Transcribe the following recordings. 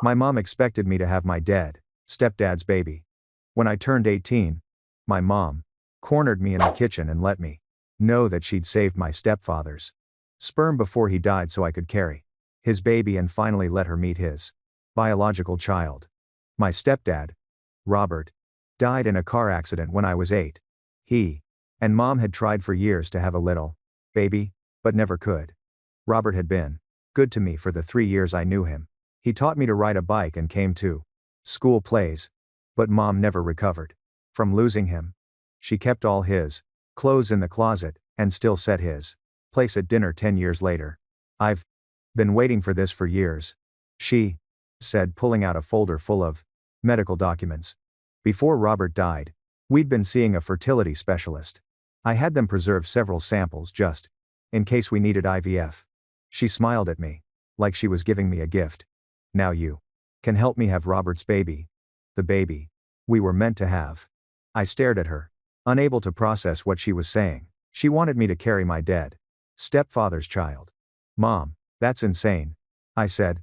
My mom expected me to have my dead stepdad's baby. When I turned 18, my mom cornered me in the kitchen and let me know that she'd saved my stepfather's sperm before he died so I could carry his baby, and finally let her meet his biological child. My stepdad, Robert, died in a car accident when I was 8. He and mom had tried for years to have a little baby, but never could. Robert had been good to me for the 3 years I knew him. He taught me to ride a bike and came to school plays, but mom never recovered from losing him. She kept all his clothes in the closet and still set his place at dinner 10 years later. I've been waiting for this for years, she said, pulling out a folder full of medical documents. Before Robert died, we'd been seeing a fertility specialist. I had them preserve several samples just in case we needed IVF. She smiled at me, like she was giving me a gift. Now you can help me have Robert's baby. The baby we were meant to have. I stared at her, unable to process what she was saying. She wanted me to carry my dead stepfather's child. Mom, that's insane, I said.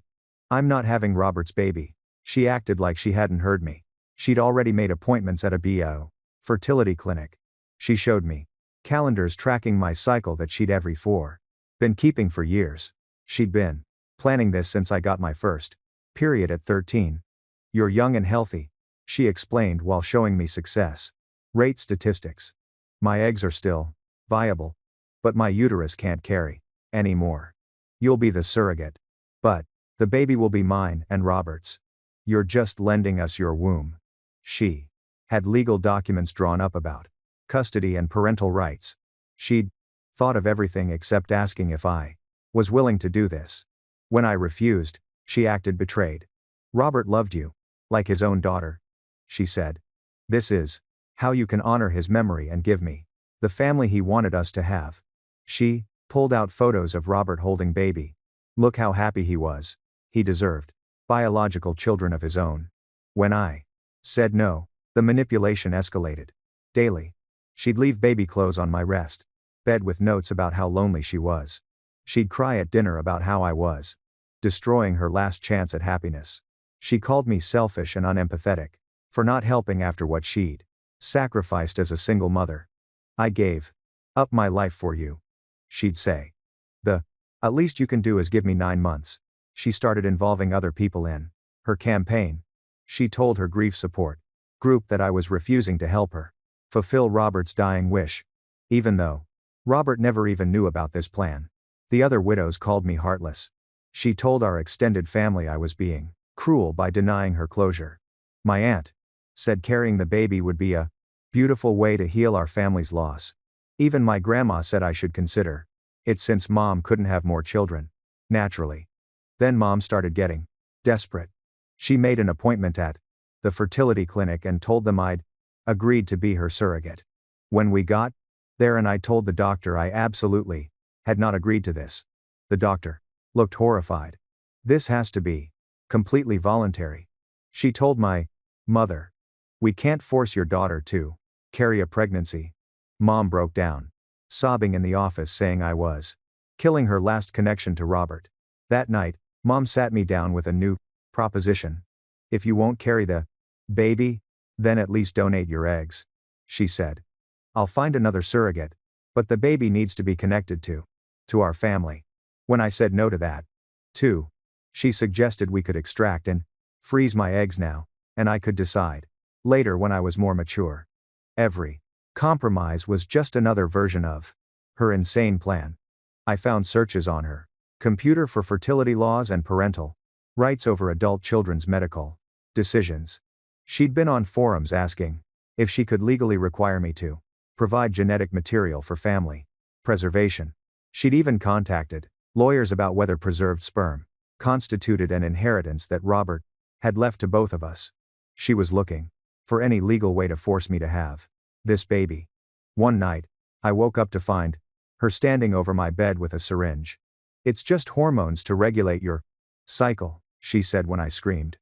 I'm not having Robert's baby. She acted like she hadn't heard me. She'd already made appointments at a BO fertility clinic. She showed me calendars tracking my cycle that she'd been keeping for years. She'd been planning this since I got my first period at 13. You're young and healthy, she explained while showing me success rate statistics. My eggs are still viable, but my uterus can't carry anymore. You'll be the surrogate. But the baby will be mine and Robert's. You're just lending us your womb. She had legal documents drawn up about custody and parental rights. She'd thought of everything except asking if I was willing to do this. When I refused, she acted betrayed. Robert loved you like his own daughter, she said. This is how you can honor his memory and give me the family he wanted us to have. She pulled out photos of Robert holding baby. Look how happy he was. He deserved biological children of his own. When I said no, the manipulation escalated. Daily, she'd leave baby clothes on my rest bed with notes about how lonely she was. She'd cry at dinner about how I was destroying her last chance at happiness. She called me selfish and unempathetic for not helping after what she'd sacrificed as a single mother. I gave up my life for you, she'd say. At least you can do is give me 9 months. She started involving other people in her campaign. She told her grief support group that I was refusing to help her fulfill Robert's dying wish. Even though Robert never even knew about this plan. The other widows called me heartless. She told our extended family I was being cruel by denying her closure. My aunt said carrying the baby would be a beautiful way to heal our family's loss. Even my grandma said I should consider it since mom couldn't have more children naturally. Then mom started getting desperate. She made an appointment at the fertility clinic and told them I'd agreed to be her surrogate. When we got there and I told the doctor I absolutely had not agreed to this, the doctor looked horrified. This has to be completely voluntary. She told my mother, we can't force your daughter to carry a pregnancy. Mom broke down, sobbing in the office saying I was killing her last connection to Robert. That night, mom sat me down with a new proposition. If you won't carry the baby, then at least donate your eggs, she said. I'll find another surrogate, but the baby needs to be connected to our family. When I said no to that, too, she suggested we could extract and freeze my eggs now, and I could decide later when I was more mature. Every compromise was just another version of her insane plan. I found searches on her computer for fertility laws and parental rights over adult children's medical decisions. She'd been on forums asking if she could legally require me to provide genetic material for family preservation. She'd even contacted lawyers about whether preserved sperm constituted an inheritance that Robert had left to both of us. She was looking for any legal way to force me to have this baby. One night, I woke up to find her standing over my bed with a syringe. It's just hormones to regulate your cycle, she said when I screamed.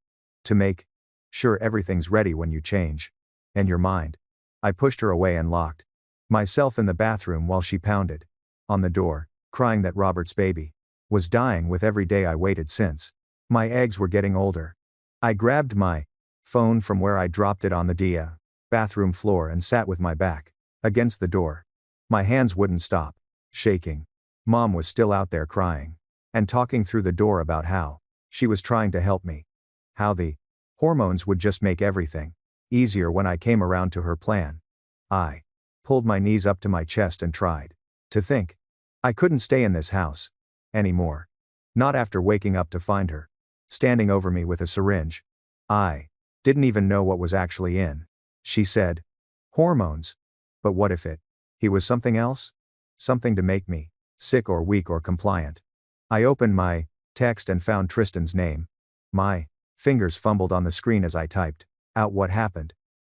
To make sure everything's ready when you change. And your mind. I pushed her away and locked myself in the bathroom while she pounded on the door, crying that Robert's baby was dying with every day I waited since my eggs were getting older. I grabbed my phone from where I dropped it on the bathroom floor and sat with my back against the door. My hands wouldn't stop shaking. Mom was still out there crying and talking through the door about how she was trying to help me. How the hormones would just make everything easier when I came around to her plan. I pulled my knees up to my chest and tried to think. I couldn't stay in this house anymore. Not after waking up to find her standing over me with a syringe. I didn't even know what was actually in. She said, hormones. But what if he was something else? Something to make me sick or weak or compliant. I opened my text and found Tristan's name. My fingers fumbled on the screen as I typed out what happened.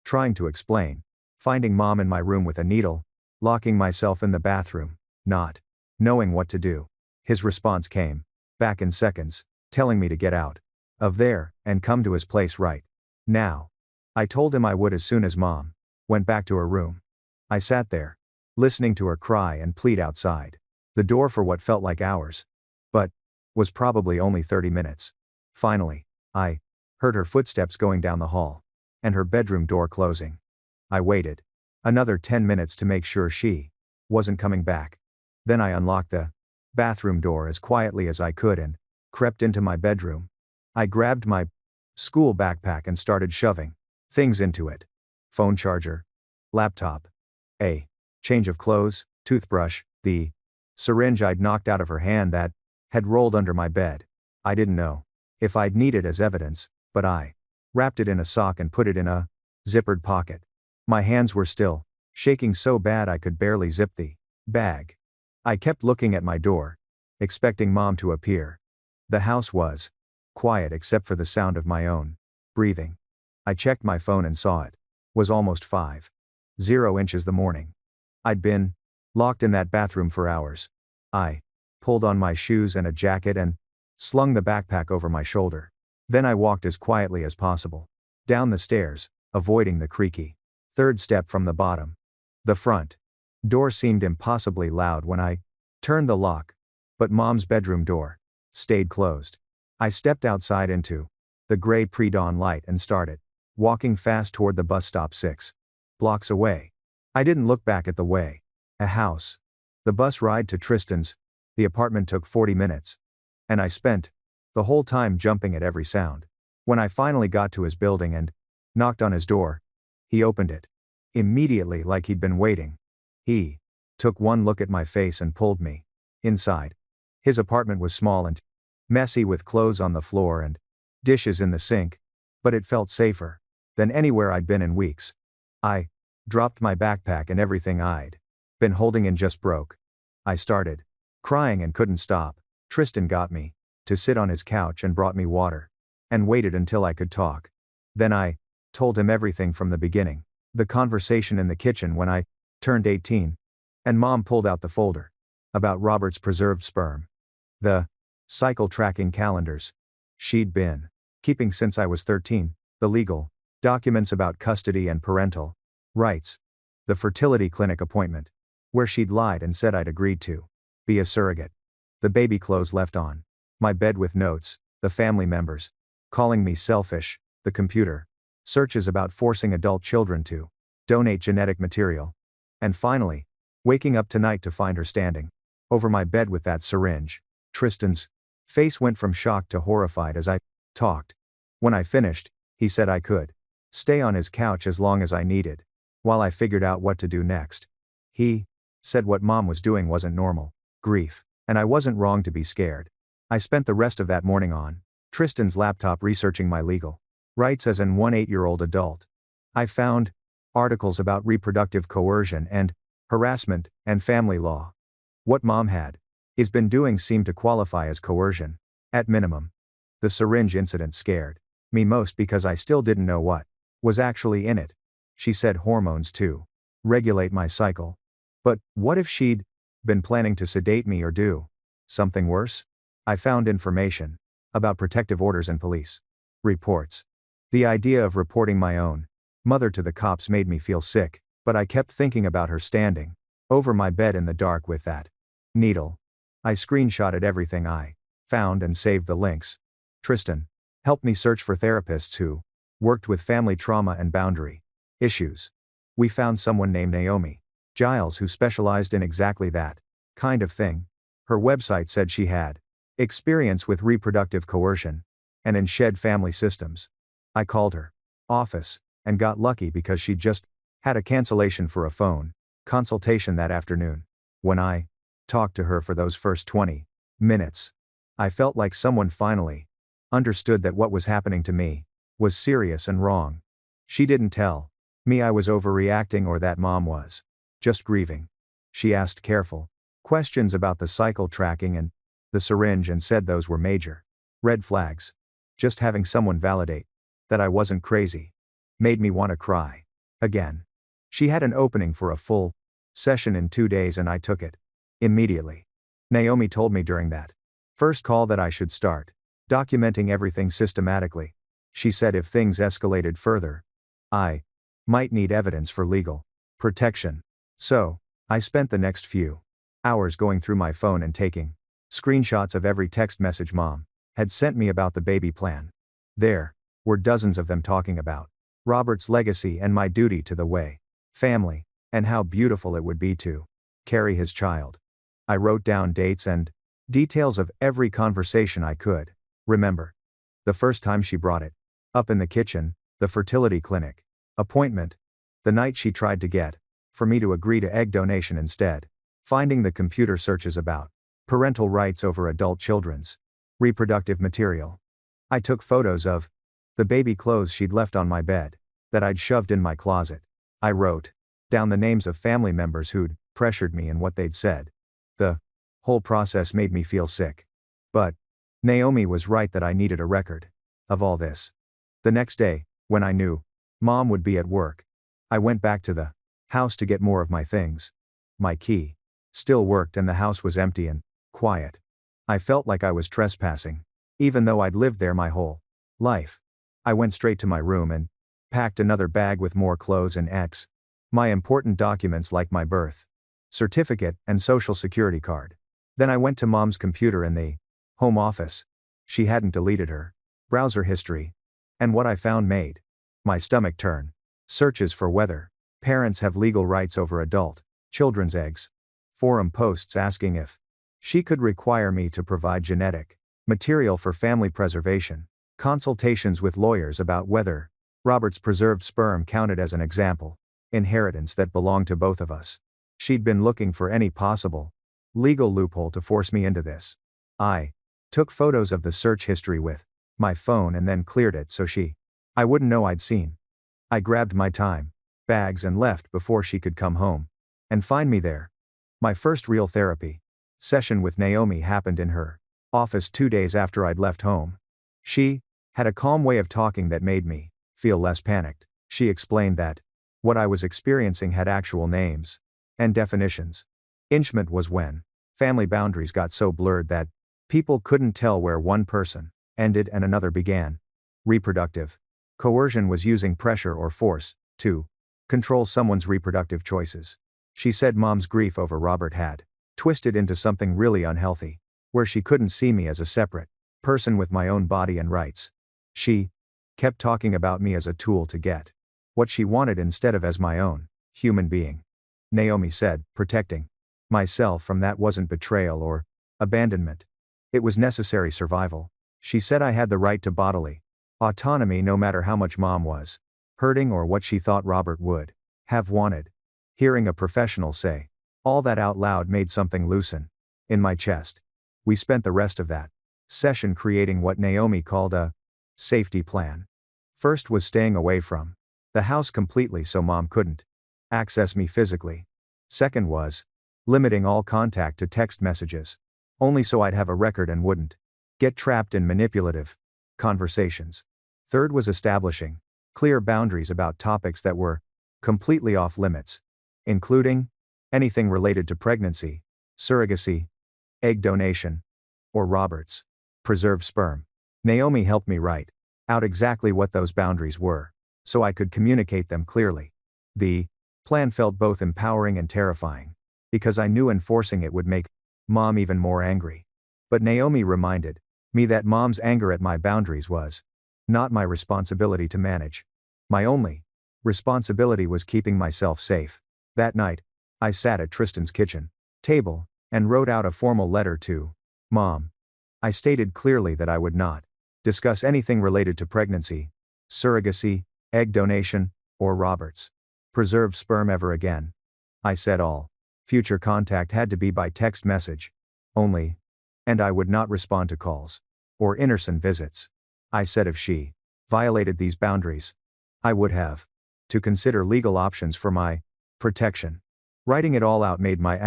Trying to explain. Finding Mom in my room with a needle. Locking myself in the bathroom. Not knowing what to do. His response came back in seconds, telling me to get out of there and come to his place right now. I told him I would as soon as Mom went back to her room. I sat there, listening to her cry and plead outside the door for what felt like hours, but was probably only 30 minutes. Finally, I heard her footsteps going down the hall and her bedroom door closing. I waited another 10 minutes to make sure she wasn't coming back. Then I unlocked the bathroom door as quietly as I could and crept into my bedroom. I grabbed my school backpack and started shoving things into it. Phone charger, laptop, a change of clothes, toothbrush, the syringe I'd knocked out of her hand that had rolled under my bed. I didn't know if I'd need it as evidence, but I wrapped it in a sock and put it in a zippered pocket. My hands were still shaking so bad I could barely zip the bag. I kept looking at my door, expecting Mom to appear. The house was quiet except for the sound of my own breathing. I checked my phone and saw it was almost 5:00 the morning. I'd been locked in that bathroom for hours. I pulled on my shoes and a jacket and slung the backpack over my shoulder. Then I walked as quietly as possible down the stairs, avoiding the creaky third step from the bottom. The front door seemed impossibly loud when I turned the lock, but Mom's bedroom door stayed closed. I stepped outside into the gray pre-dawn light and started walking fast toward the bus stop 6 blocks away. I didn't look back at the way. A house. The bus ride to Tristan's, the apartment took 40 minutes. And I spent the whole time jumping at every sound. When I finally got to his building and knocked on his door, he opened it. Immediately, like he'd been waiting. He took one look at my face and pulled me inside. His apartment was small and messy with clothes on the floor and dishes in the sink, but it felt safer than anywhere I'd been in weeks. I dropped my backpack and everything I'd been holding in just broke. I started crying and couldn't stop. Tristan got me to sit on his couch and brought me water and waited until I could talk. Then I told him everything from the beginning. The conversation in the kitchen when I turned 18 and Mom pulled out the folder about Robert's preserved sperm. The cycle tracking calendars she'd been keeping since I was 13, the legal documents about custody and parental rights, the fertility clinic appointment where she'd lied and said I'd agreed to be a surrogate, the baby clothes left on my bed with notes, the family members calling me selfish, the computer searches about forcing adult children to donate genetic material, and finally, waking up tonight to find her standing over my bed with that syringe. Tristan's face went from shocked to horrified as I talked. When I finished, he said I could stay on his couch as long as I needed, while I figured out what to do next. He said what Mom was doing wasn't normal grief, and I wasn't wrong to be scared. I spent the rest of that morning on Tristan's laptop researching my legal rights as an 18-year-old adult. I found articles about reproductive coercion and harassment and family law. What Mom had been doing seemed to qualify as coercion, at minimum. The syringe incident scared me most because I still didn't know what was actually in it. She said hormones to regulate my cycle. But what if she'd been planning to sedate me or do something worse? I found information about protective orders and police reports. The idea of reporting my own mother to the cops made me feel sick, but I kept thinking about her standing over my bed in the dark with that needle. I screenshotted everything I found and saved the links. Tristan helped me search for therapists who worked with family trauma and boundary issues. We found someone named Naomi Giles who specialized in exactly that kind of thing. Her website said she had experience with reproductive coercion and in shed family systems. I called her office and got lucky because she just had a cancellation for a phone consultation that afternoon. When I talked to her for those first 20 minutes, I felt like someone finally understood that what was happening to me was serious and wrong. She didn't tell me I was overreacting or that mom was just grieving. She asked careful questions about the cycle tracking and the syringe and said those were major red flags. Just having someone validate that I wasn't crazy made me want to cry again. She had an opening for a full session in 2 days and I took it immediately. Naomi told me during that first call that I should start documenting everything systematically. She said if things escalated further, I might need evidence for legal protection. So, I spent the next few hours going through my phone and taking screenshots of every text message mom had sent me about the baby plan. There were dozens of them talking about Robert's legacy and my duty to the way family, and how beautiful it would be to carry his child. I wrote down dates and details of every conversation I could remember. The first time she brought it up in the kitchen, the fertility clinic appointment, the night she tried to get for me to agree to egg donation instead, finding the computer searches about parental rights over adult children's reproductive material. I took photos of the baby clothes she'd left on my bed that I'd shoved in my closet. I wrote down the names of family members who'd pressured me and what they'd said. The whole process made me feel sick. But Naomi was right that I needed a record of all this. The next day, when I knew mom would be at work, I went back to the house to get more of my things. My key still worked and the house was empty and quiet. I felt like I was trespassing, even though I'd lived there my whole life. I went straight to my room and packed another bag with more clothes and my important documents like my birth certificate and social security card. Then I went to mom's computer in the home office. She hadn't deleted her browser history, and what I found made my stomach turn. Searches for whether parents have legal rights over adult children's eggs. Forum posts asking if she could require me to provide genetic material for family preservation. Consultations with lawyers about whether Robert's preserved sperm counted as an example inheritance that belonged to both of us. She'd been looking for any possible legal loophole to force me into this. I took photos of the search history with my phone and then cleared it so I wouldn't know I'd seen. I grabbed my bags and left before she could come home and find me there. My first real therapy session with Naomi happened in her office 2 days after I'd left home. She had a calm way of talking that made me feel less panicked. She explained that what I was experiencing had actual names and definitions. Inchment was when family boundaries got so blurred that people couldn't tell where one person ended and another began. Reproductive coercion was using pressure or force to control someone's reproductive choices. She said mom's grief over Robert had twisted into something really unhealthy, where she couldn't see me as a separate person with my own body and rights. She kept talking about me as a tool to get what she wanted instead of as my own human being. Naomi said, protecting myself from that wasn't betrayal or abandonment. It was necessary survival. She said I had the right to bodily autonomy no matter how much mom was hurting or what she thought Robert would have wanted. Hearing a professional say all that out loud made something loosen in my chest. We spent the rest of that session creating what Naomi called a safety plan. First was staying away from the house completely so mom couldn't access me physically. Second was limiting all contact to text messages, only so I'd have a record and wouldn't get trapped in manipulative conversations. Third was establishing clear boundaries about topics that were completely off limits, including anything related to pregnancy, surrogacy, egg donation, or Robert's preserved sperm. Naomi helped me write out exactly what those boundaries were, so I could communicate them clearly. The plan felt both empowering and terrifying, because I knew enforcing it would make mom even more angry. But Naomi reminded me that mom's anger at my boundaries was not my responsibility to manage. My only responsibility was keeping myself safe. That night, I sat at Tristan's kitchen table and wrote out a formal letter to Mom. I stated clearly that I would not discuss anything related to pregnancy, surrogacy, egg donation, or Robert's preserved sperm ever again. I said all future contact had to be by text message only, and I would not respond to calls or in-person visits. I said if she violated these boundaries, I would have to consider legal options for my protection. Writing it all out made my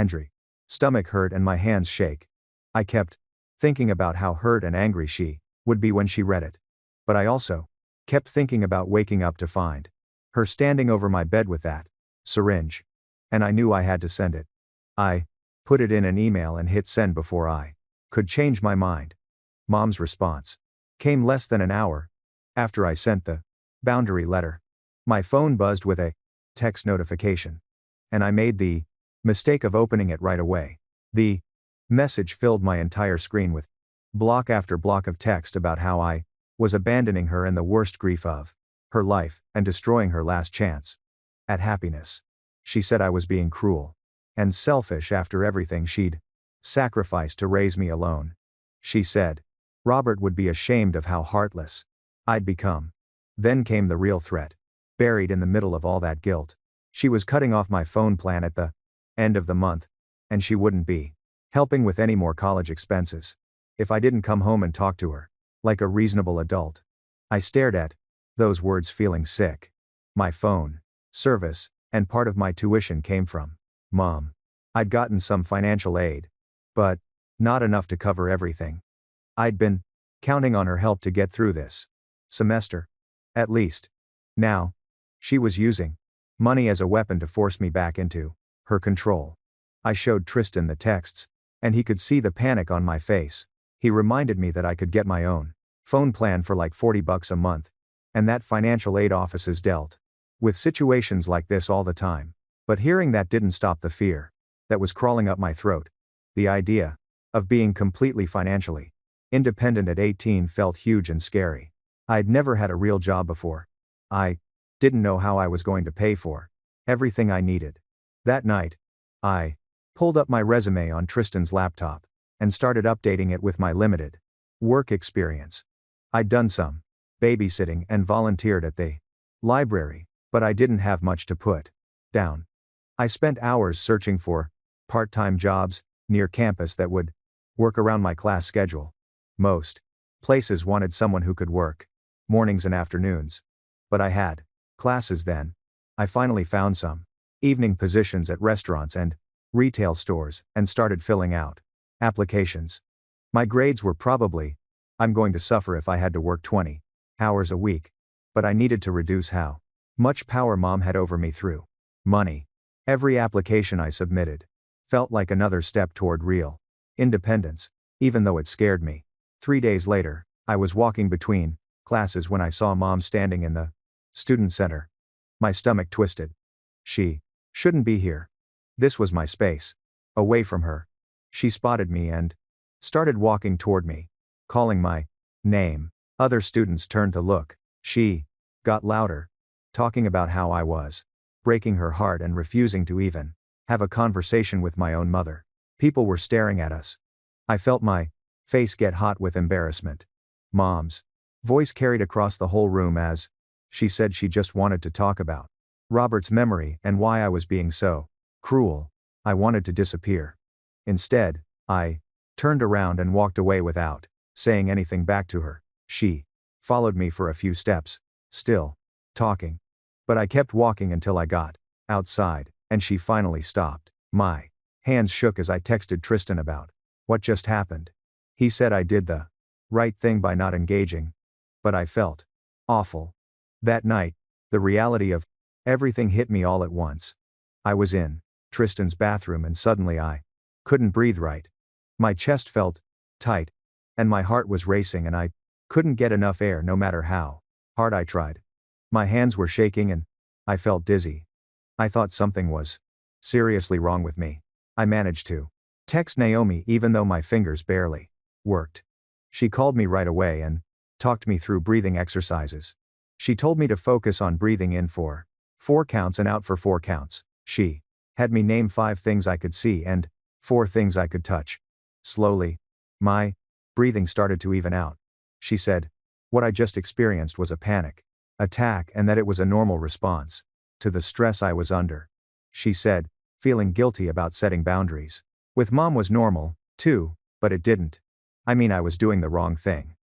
stomach hurt and my hands shake. I kept thinking about how hurt and angry she would be when she read it. But I also kept thinking about waking up to find her standing over my bed with that syringe. And I knew I had to send it. I put it in an email and hit send before I could change my mind. Mom's response came less than an hour after I sent the boundary letter. My phone buzzed with a text notification, and I made the mistake of opening it right away. The message filled my entire screen with block after block of text about how I was abandoning her in the worst grief of her life and destroying her last chance at happiness. She said I was being cruel and selfish after everything she'd sacrificed to raise me alone. She said Robert would be ashamed of how heartless I'd become. Then came the real threat. Buried in the middle of all that guilt, she was cutting off my phone plan at the end of the month, and she wouldn't be helping with any more college expenses if I didn't come home and talk to her like a reasonable adult. I stared at those words feeling sick. My phone service and part of my tuition came from Mom. I'd gotten some financial aid, but not enough to cover everything. I'd been counting on her help to get through this semester, at least. Now, she was using money as a weapon to force me back into her control. I showed Tristan the texts, and he could see the panic on my face. He reminded me that I could get my own phone plan for like $40 a month, and that financial aid offices dealt with situations like this all the time. But hearing that didn't stop the fear that was crawling up my throat. The idea of being completely financially independent at 18 felt huge and scary. I'd never had a real job before. I didn't know how I was going to pay for everything I needed. That night, I pulled up my resume on Tristan's laptop and started updating it with my limited work experience. I'd done some babysitting and volunteered at the library, but I didn't have much to put down. I spent hours searching for part-time jobs near campus that would work around my class schedule. Most places wanted someone who could work mornings and afternoons, but I had classes then. I finally found some evening positions at restaurants and retail stores and started filling out applications. My grades were probably I'm going to suffer if I had to work 20 hours a week, but I needed to reduce how much power Mom had over me through money. Every application I submitted felt like another step toward real independence, even though it scared me. 3 days later, I was walking between classes when I saw Mom standing in the student center. My stomach twisted. She shouldn't be here. This was my space. Away from her. She spotted me and started walking toward me, calling my name. Other students turned to look. She got louder, talking about how I was breaking her heart and refusing to even have a conversation with my own mother. People were staring at us. I felt my face get hot with embarrassment. Mom's voice carried across the whole room as she said she just wanted to talk about Robert's memory and why I was being so cruel. I wanted to disappear. Instead, I turned around and walked away without saying anything back to her. She followed me for a few steps, still talking. But I kept walking until I got outside, and she finally stopped. My hands shook as I texted Tristan about what just happened. He said I did the right thing by not engaging, but I felt awful. That night, the reality of everything hit me all at once. I was in Tristan's bathroom and suddenly I couldn't breathe right. My chest felt tight, and my heart was racing and I couldn't get enough air no matter how hard I tried. My hands were shaking and I felt dizzy. I thought something was seriously wrong with me. I managed to text Naomi even though my fingers barely worked. She called me right away and talked me through breathing exercises. She told me to focus on breathing in for 4 counts and out for 4 counts. She had me name 5 things I could see and 4 things I could touch. Slowly, my breathing started to even out. She said, what I just experienced was a panic attack and that it was a normal response to the stress I was under. She said, feeling guilty about setting boundaries with mom was normal, too, but it didn't. I mean, I was doing the wrong thing.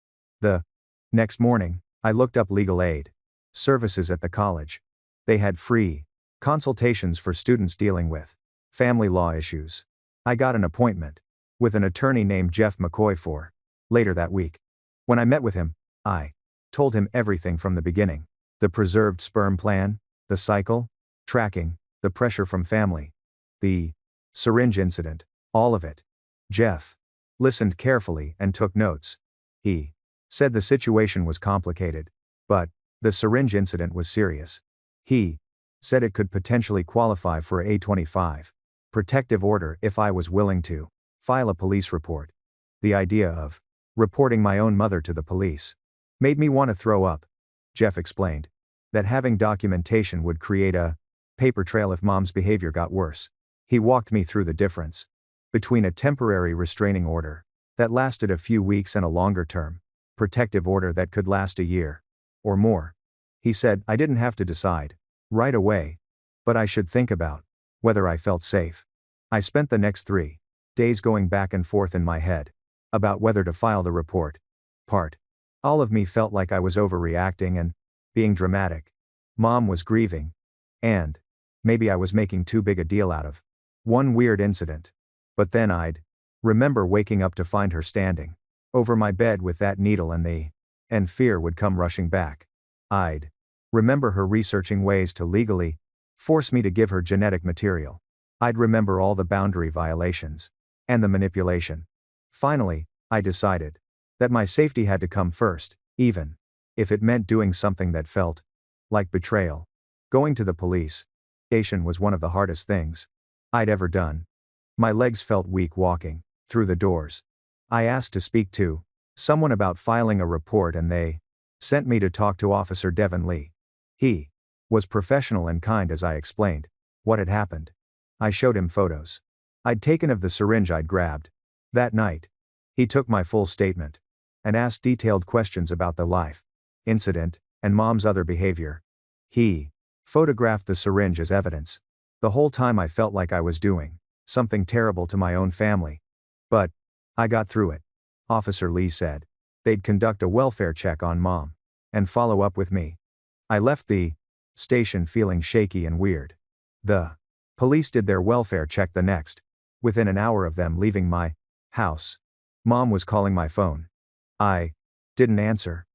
The next morning, I looked up legal aid services at the college. They had free consultations for students dealing with family law issues. I got an appointment with an attorney named Jeff McCoy for later that week. When I met with him, I told him everything from the beginning. The preserved sperm plan, the cycle, tracking, the pressure from family, the syringe incident, all of it. Jeff listened carefully and took notes. He said the situation was complicated, but the syringe incident was serious. He said it could potentially qualify for a 25 protective order if I was willing to file a police report. The idea of reporting my own mother to the police made me want to throw up. Jeff explained that having documentation would create a paper trail if mom's behavior got worse. He walked me through the difference between a temporary restraining order that lasted a few weeks and a longer-term protective order that could last a year or more. He said I didn't have to decide right away, but I should think about whether I felt safe. I spent the next 3 days going back and forth in my head about whether to file the report. All of me felt like I was overreacting and being dramatic. Mom was grieving, and maybe I was making too big a deal out of one weird incident. But then I'd remember waking up to find her standing over my bed with that needle and fear would come rushing back. I'd remember her researching ways to legally force me to give her genetic material. I'd remember all the boundary violations and the manipulation. Finally, I decided that my safety had to come first, even if it meant doing something that felt like betrayal. Going to the police station was one of the hardest things I'd ever done. My legs felt weak walking through the doors. I asked to speak to someone about filing a report and they sent me to talk to Officer Devin Lee. He was professional and kind as I explained what had happened. I showed him photos I'd taken of the syringe I'd grabbed that night. He took my full statement and asked detailed questions about the life incident and mom's other behavior. He photographed the syringe as evidence. The whole time I felt like I was doing something terrible to my own family. But I got through it. Officer Lee said they'd conduct a welfare check on mom and follow up with me. I left the station feeling shaky and weird. The police did their welfare check the next. Within an hour of them leaving my house, mom was calling my phone. I didn't answer,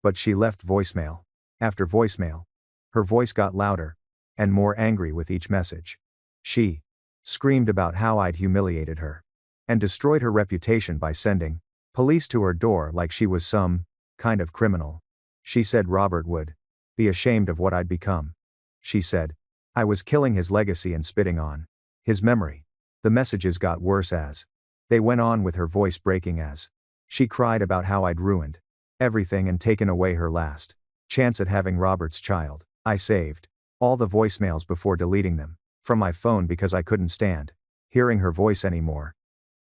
but she left voicemail after voicemail. Her voice got louder and more angry with each message. She screamed about how I'd humiliated her and destroyed her reputation by sending police to her door like she was some kind of criminal. She said Robert would be ashamed of what I'd become. She said I was killing his legacy and spitting on his memory. The messages got worse as they went on, with her voice breaking as she cried about how I'd ruined everything and taken away her last chance at having Robert's child. I saved all the voicemails before deleting them from my phone because I couldn't stand hearing her voice anymore.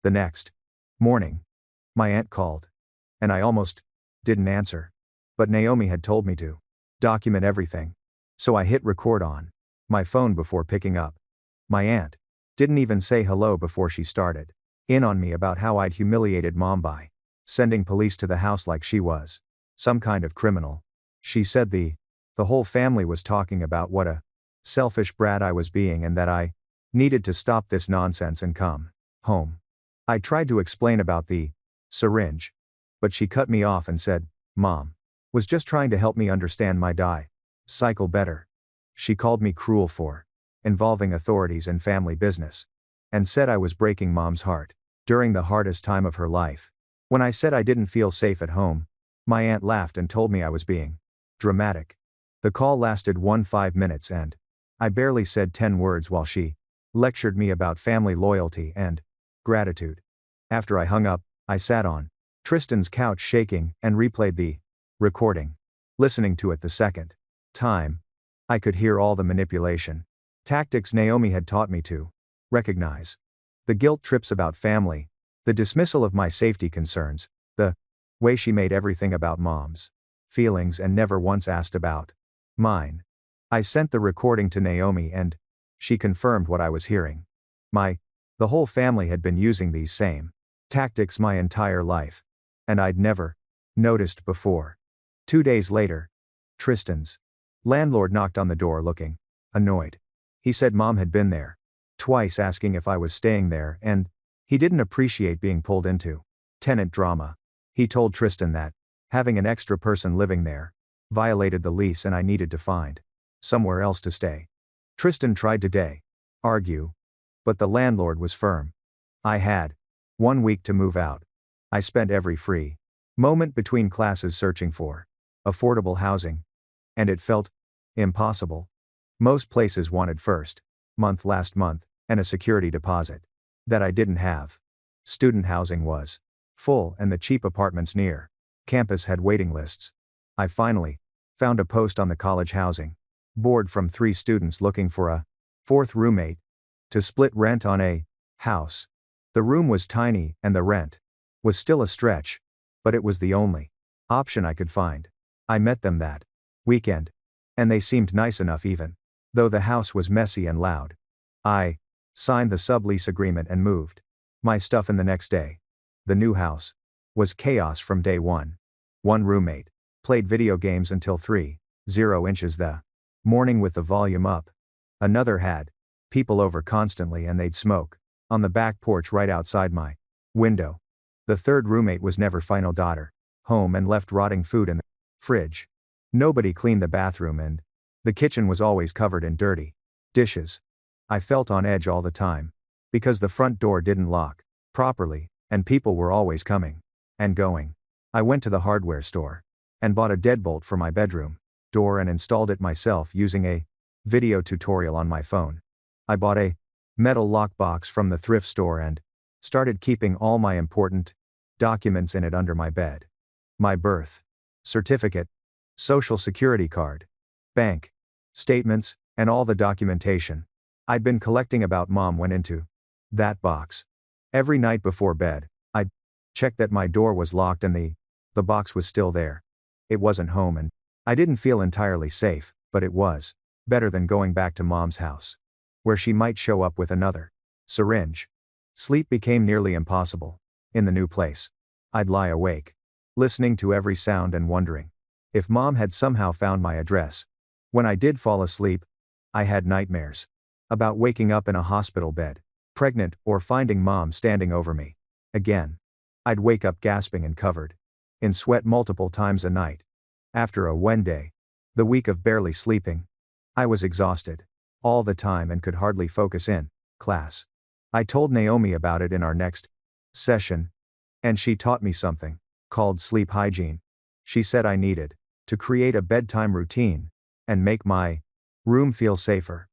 The next morning, my aunt called, and I almost didn't answer. But Naomi had told me to document everything. So I hit record on my phone before picking up. My aunt didn't even say hello before she started in on me about how I'd humiliated mom by sending police to the house like she was some kind of criminal. She said the whole family was talking about what a selfish brat I was being and that I needed to stop this nonsense and come home. I tried to explain about the syringe, but she cut me off and said, Mom was just trying to help me understand my cycle better. She called me cruel for involving authorities in family business and said I was breaking mom's heart during the hardest time of her life. When I said I didn't feel safe at home, my aunt laughed and told me I was being dramatic. The call lasted 15 minutes and I barely said 10 words while she lectured me about family loyalty and gratitude. After I hung up, I sat on Tristan's couch shaking and replayed the recording. Listening to it the second time, I could hear all the manipulation tactics Naomi had taught me to recognize. The guilt trips about family, the dismissal of my safety concerns, the way she made everything about Mom's feelings and never once asked about mine. I sent the recording to Naomi and she confirmed what I was hearing. The whole family had been using these same tactics my entire life. And I'd never noticed before. 2 days later, Tristan's landlord knocked on the door looking annoyed. He said Mom had been there twice asking if I was staying there and he didn't appreciate being pulled into tenant drama. He told Tristan that having an extra person living there violated the lease and I needed to find somewhere else to stay. Tristan tried to argue, but the landlord was firm. I had 1 week to move out. I spent every free moment between classes searching for affordable housing, and it felt impossible. Most places wanted first month last month and a security deposit that I didn't have. Student housing was full and the cheap apartments near campus had waiting lists. I finally found a post on the college housing board from 3 students looking for a 4th roommate to split rent on a house. The room was tiny and the rent was still a stretch, but it was the only option I could find. I met them that weekend, and they seemed nice enough even though the house was messy and loud. I signed the sublease agreement and moved my stuff in the next day. The new house was chaos from day one. One roommate played video games until 3:00 inches the morning with the volume up. Another had people over constantly and they'd smoke on the back porch right outside my window. The third roommate was never final daughter home and left rotting food in the fridge. Nobody cleaned the bathroom and the kitchen was always covered in dirty dishes. I felt on edge all the time because the front door didn't lock properly and people were always coming and going. I went to the hardware store and bought a deadbolt for my bedroom door and installed it myself using a video tutorial on my phone. I bought a metal lockbox from the thrift store and started keeping all my important documents in it under my bed. My birth certificate, social security card, bank statements, and all the documentation I'd been collecting about Mom went into that box. Every night before bed, I'd check that my door was locked and the box was still there. It wasn't home and I didn't feel entirely safe, but it was better than going back to Mom's house, where she might show up with another syringe. Sleep became nearly impossible. In the new place, I'd lie awake, listening to every sound and wondering if Mom had somehow found my address. When I did fall asleep, I had nightmares about waking up in a hospital bed, pregnant, or finding Mom standing over me. Again, I'd wake up gasping and covered in sweat multiple times a night. After a Wednesday, the week of barely sleeping, I was exhausted all the time and could hardly focus in class. I told Naomi about it in our next session, and she taught me something called sleep hygiene. She said I needed to create a bedtime routine and make my room feel safer.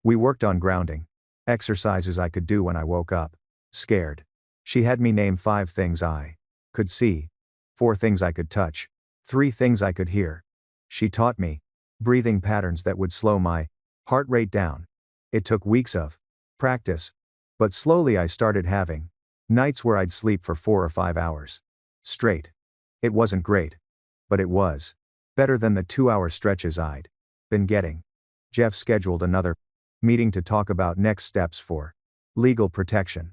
We worked on grounding exercises I could do when I woke up scared. She had me name 5 things I could see, 4 things I could touch, 3 things I could hear. She taught me breathing patterns that would slow my heart rate down. It took weeks of practice, but slowly I started having nights where I'd sleep for 4 or 5 hours straight. It wasn't great, but it was better than the 2-hour stretches I'd been getting. Jeff scheduled another meeting to talk about next steps for legal protection.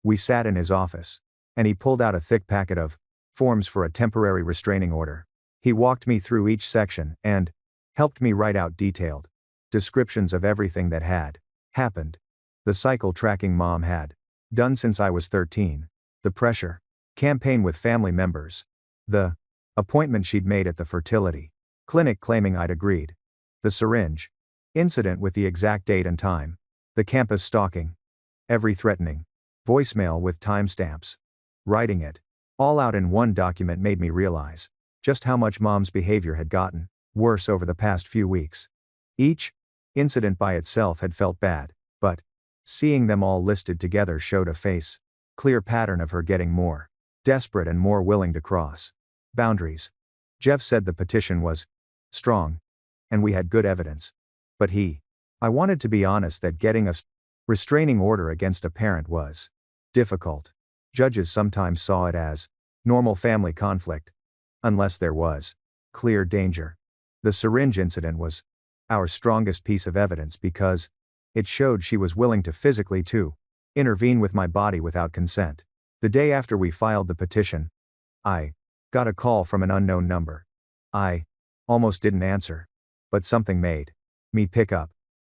We sat in his office, and he pulled out a thick packet of forms for a temporary restraining order. He walked me through each section and helped me write out detailed descriptions of everything that had happened. The cycle tracking Mom had done since I was 13, the pressure campaign with family members, the appointment she'd made at the fertility clinic claiming I'd agreed, the syringe incident with the exact date and time, the campus stalking, every threatening voicemail with timestamps. Writing it all out in one document made me realize just how much Mom's behavior had gotten worse over the past few weeks. Each incident by itself had felt bad, but seeing them all listed together showed a clear pattern of her getting more desperate and more willing to cross boundaries. Jeff said the petition was strong, and we had good evidence. But I wanted to be honest that getting a restraining order against a parent was difficult. Judges sometimes saw it as normal family conflict, unless there was clear danger. The syringe incident was our strongest piece of evidence because it showed she was willing to physically intervene with my body without consent. The day after we filed the petition, I got a call from an unknown number. I almost didn't answer, but something made me pick up.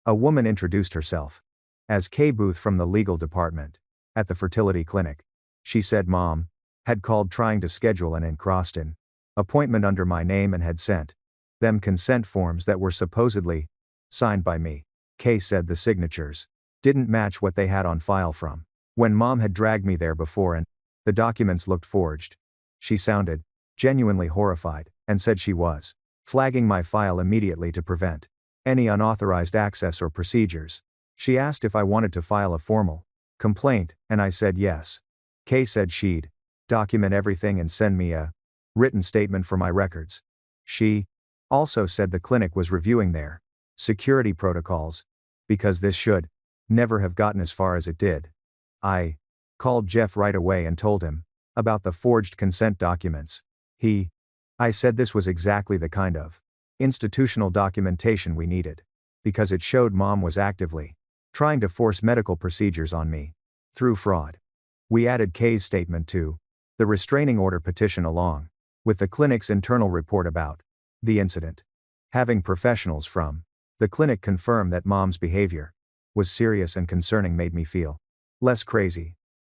A woman introduced herself as Kay Booth from the legal department at the fertility clinic. She said Mom had called trying to schedule an in-Croston appointment under my name and had sent them consent forms that were supposedly signed by me. Kay said the signatures didn't match what they had on file from when Mom had dragged me there before, and the documents looked forged. She sounded genuinely horrified and said she was flagging my file immediately to prevent any unauthorized access or procedures. She asked if I wanted to file a formal complaint, and I said yes. Kay said she'd document everything and send me a written statement for my records. She also said the clinic was reviewing their security protocols, because this should never have gotten as far as it did. I called Jeff right away and told him about the forged consent documents. I said this was exactly the kind of institutional documentation we needed, because it showed Mom was actively trying to force medical procedures on me through fraud. We added Kay's statement to the restraining order petition along with the clinic's internal report about the incident. Having professionals from the clinic confirm that Mom's behavior was serious and concerning made me feel less crazy.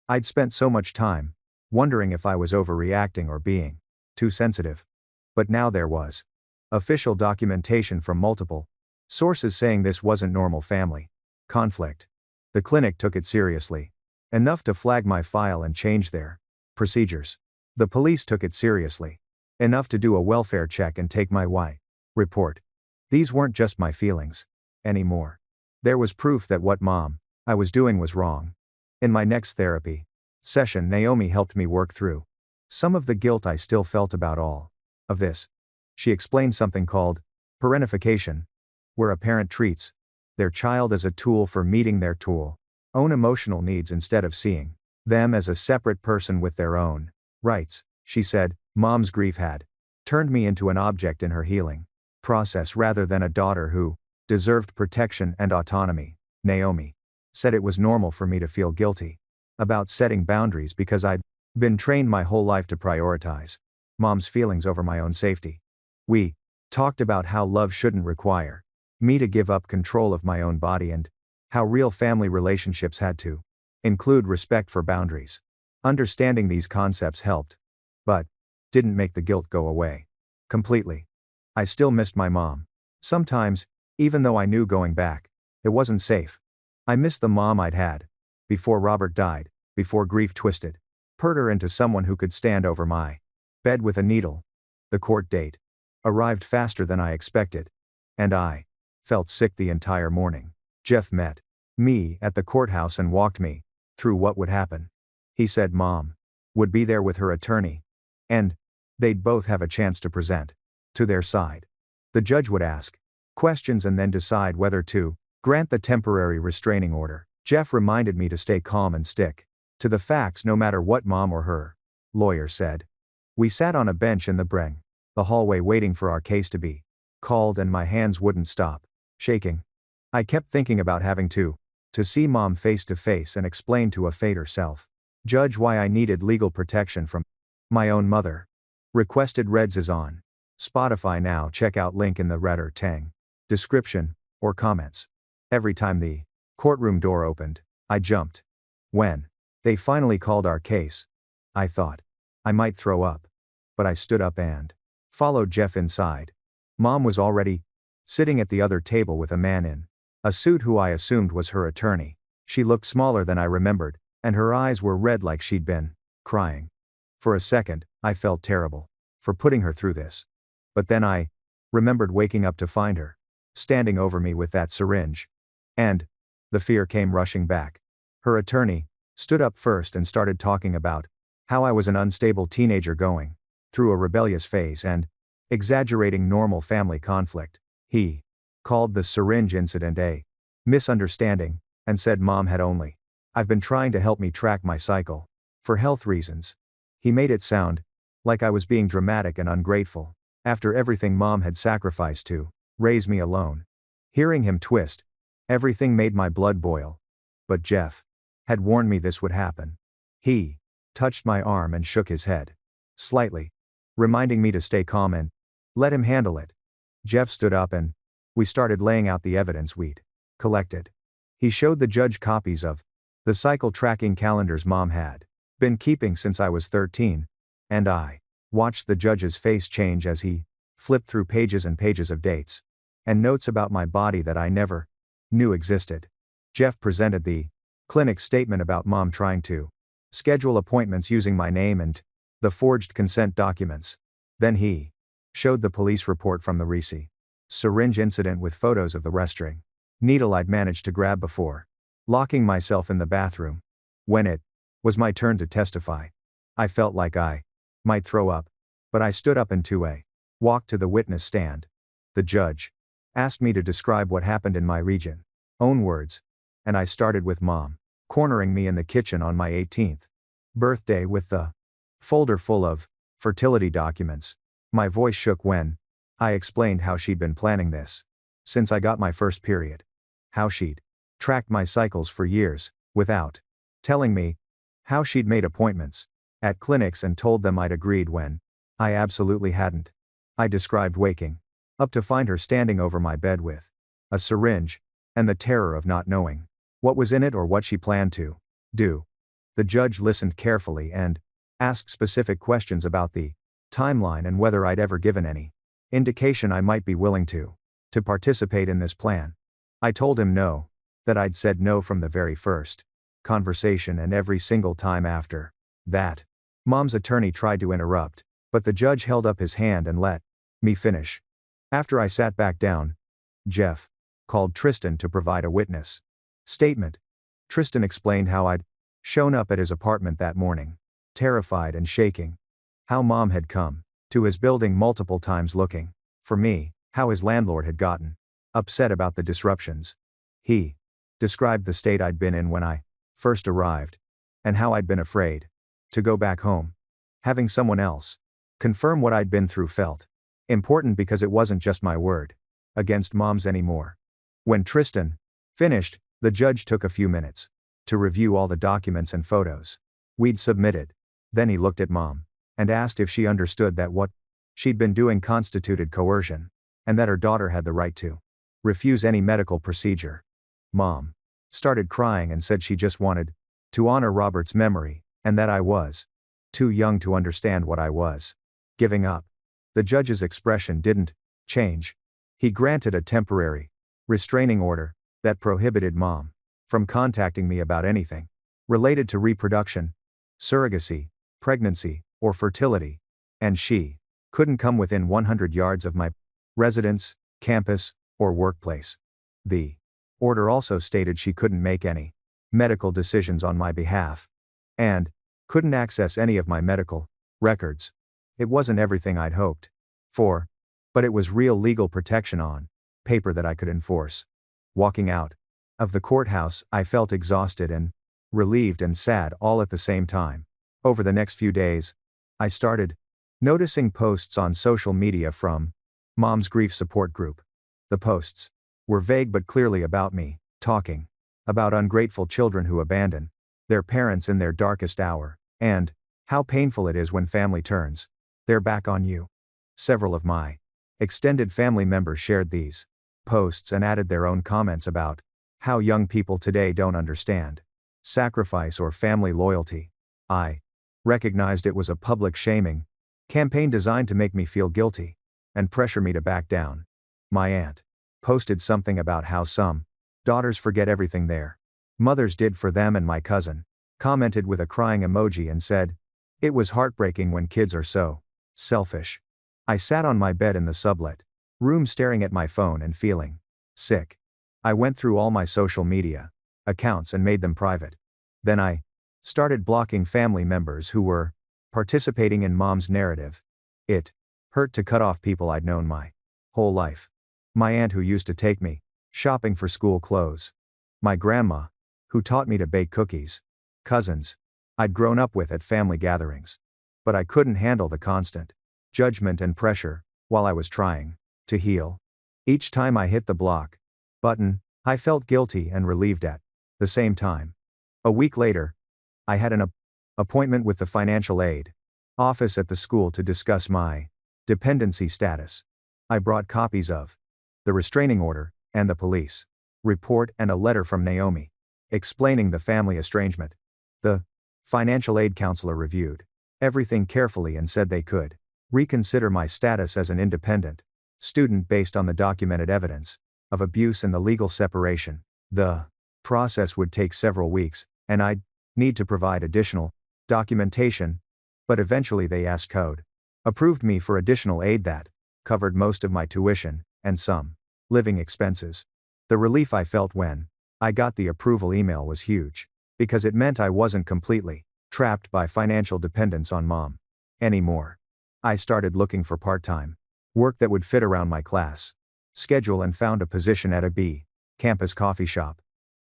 I'd spent so much time wondering if I was overreacting or being too sensitive. But now there was official documentation from multiple sources saying this wasn't normal family conflict. The clinic took it seriously enough to flag my file and change their procedures. The police took it seriously enough to do a welfare check and take my report. These weren't just my feelings anymore. There was proof that what I was doing was wrong. In my next therapy session, Naomi helped me work through some of the guilt I still felt about all of this. She explained something called parentification, where a parent treats their child as a tool for meeting their own emotional needs instead of seeing them as a separate person with their own rights. She said, Mom's grief had turned me into an object in her healing process rather than a daughter who deserved protection and autonomy. Naomi said it was normal for me to feel guilty about setting boundaries because I'd been trained my whole life to prioritize Mom's feelings over my own safety. We talked about how love shouldn't require me to give up control of my own body and how real family relationships had to include respect for boundaries. Understanding these concepts helped, but didn't make the guilt go away completely. I still missed my mom. Sometimes, even though I knew going back, it wasn't safe. I missed the mom I'd had before Robert died, before grief twisted her into someone who could stand over my bed with a needle. The court date arrived faster than I expected, and I felt sick the entire morning. Jeff met me at the courthouse and walked me through what would happen. He said Mom would be there with her attorney, and they'd both have a chance to present to their side. The judge would ask questions and then decide whether to grant the temporary restraining order. Jeff reminded me to stay calm and stick to the facts no matter what Mom or her lawyer said. We sat on a bench in the hallway waiting for our case to be called, and my hands wouldn't stop shaking. I kept thinking about having to see Mom face to face and explain to a fader self judge why I needed legal protection from my own mother. Requested Reds is on Spotify now. Check out link in the red or tang description or comments. Every time the courtroom door opened, I jumped. When they finally called our case, I thought I might throw up. But I stood up and followed Jeff inside. Mom was already sitting at the other table with a man in a suit who I assumed was her attorney. She looked smaller than I remembered, and her eyes were red like she'd been crying. For a second, I felt terrible for putting her through this. But then I remembered waking up to find her standing over me with that syringe. And the fear came rushing back. Her attorney stood up first and started talking about how I was an unstable teenager going through a rebellious phase and exaggerating normal family conflict. He called the syringe incident a misunderstanding, and said Mom had only I've been trying to help me track my cycle for health reasons. He made it sound like I was being dramatic and ungrateful after everything Mom had sacrificed to raise me alone. Hearing him twist everything made my blood boil. But Jeff had warned me this would happen. He touched my arm and shook his head slightly, reminding me to stay calm and let him handle it. Jeff stood up and we started laying out the evidence we'd collected. He showed the judge copies of the cycle tracking calendars Mom had been keeping since I was 13, and I watched the judge's face change as he flipped through pages and pages of dates and notes about my body that I never knew existed. Jeff presented the clinic statement about Mom trying to schedule appointments using my name and the forged consent documents. Then he showed the police report from the syringe incident with photos of the restring needle I'd managed to grab before locking myself in the bathroom. When it was my turn to testify, I felt like I might throw up, but I stood up and walked to the witness stand. The judge asked me to describe what happened in my own words, and I started with Mom cornering me in the kitchen on my 18th birthday with the folder full of fertility documents. My voice shook when I explained how she'd been planning this since I got my first period, how she'd tracked my cycles for years without telling me, how she'd made appointments at clinics and told them I'd agreed when I absolutely hadn't. I described waking up to find her standing over my bed with a syringe and the terror of not knowing what was in it or what she planned to do. The judge listened carefully and asked specific questions about the timeline and whether I'd ever given any indication I might be willing to participate in this plan. I told him no, that I'd said no from the very first conversation and every single time after that. Mom's attorney tried to interrupt, but the judge held up his hand and let me finish. After I sat back down, Jeff called Tristan to provide a witness statement. Tristan explained how I'd shown up at his apartment that morning, terrified and shaking, how Mom had come to his building multiple times looking for me, how his landlord had gotten upset about the disruptions. He described the state I'd been in when I first arrived, and how I'd been afraid to go back home. Having someone else confirm what I'd been through felt important because it wasn't just my word against Mom's anymore. When Tristan finished, the judge took a few minutes to review all the documents and photos we'd submitted. Then he looked at Mom and asked if she understood that what she'd been doing constituted coercion, and that her daughter had the right to refuse any medical procedure. Mom started crying and said she just wanted to honor Robert's memory, and that I was too young to understand what I was giving up. The judge's expression didn't change. He granted a temporary restraining order that prohibited Mom from contacting me about anything related to reproduction, surrogacy, pregnancy, or fertility, and she couldn't come within 100 yards of my residence, campus, or workplace. The order also stated she couldn't make any medical decisions on my behalf, and couldn't access any of my medical records. It wasn't everything I'd hoped for, but it was real legal protection on paper that I could enforce. Walking out of the courthouse, I felt exhausted and relieved and sad all at the same time. Over the next few days, I started noticing posts on social media from Mom's grief support group. The posts were vague but clearly about me, talking about ungrateful children who abandon their parents in their darkest hour, and how painful it is when family turns their back on you. Several of my extended family members shared these posts and added their own comments about how young people today don't understand sacrifice or family loyalty. I recognized it was a public shaming campaign designed to make me feel guilty and pressure me to back down. My aunt posted something about how some daughters forget everything their mothers did for them, and my cousin commented with a crying emoji and said, "It was heartbreaking when kids are so selfish." I sat on my bed in the sublet room staring at my phone and feeling sick. I went through all my social media accounts and made them private. Then I started blocking family members who were participating in Mom's narrative. It Hurt to cut off people I'd known my whole life. My aunt who used to take me shopping for school clothes. My grandma, who taught me to bake cookies. Cousins I'd grown up with at family gatherings. But I couldn't handle the constant judgment and pressure while I was trying to heal. Each time I hit the block button, I felt guilty and relieved at the same time. A week later, I had an appointment with the financial aid office at the school to discuss my dependency status. I brought copies of the restraining order and the police report and a letter from Naomi explaining the family estrangement. The financial aid counselor reviewed everything carefully and said they could reconsider my status as an independent student based on the documented evidence of abuse and the legal separation. The process would take several weeks, and I'd need to provide additional documentation, but eventually they asked code approved me for additional aid that covered most of my tuition and some living expenses. The relief I felt when I got the approval email was huge, because it meant I wasn't completely trapped by financial dependence on mom anymore. I started looking for part-time work that would fit around my class schedule and found a position at a campus coffee shop.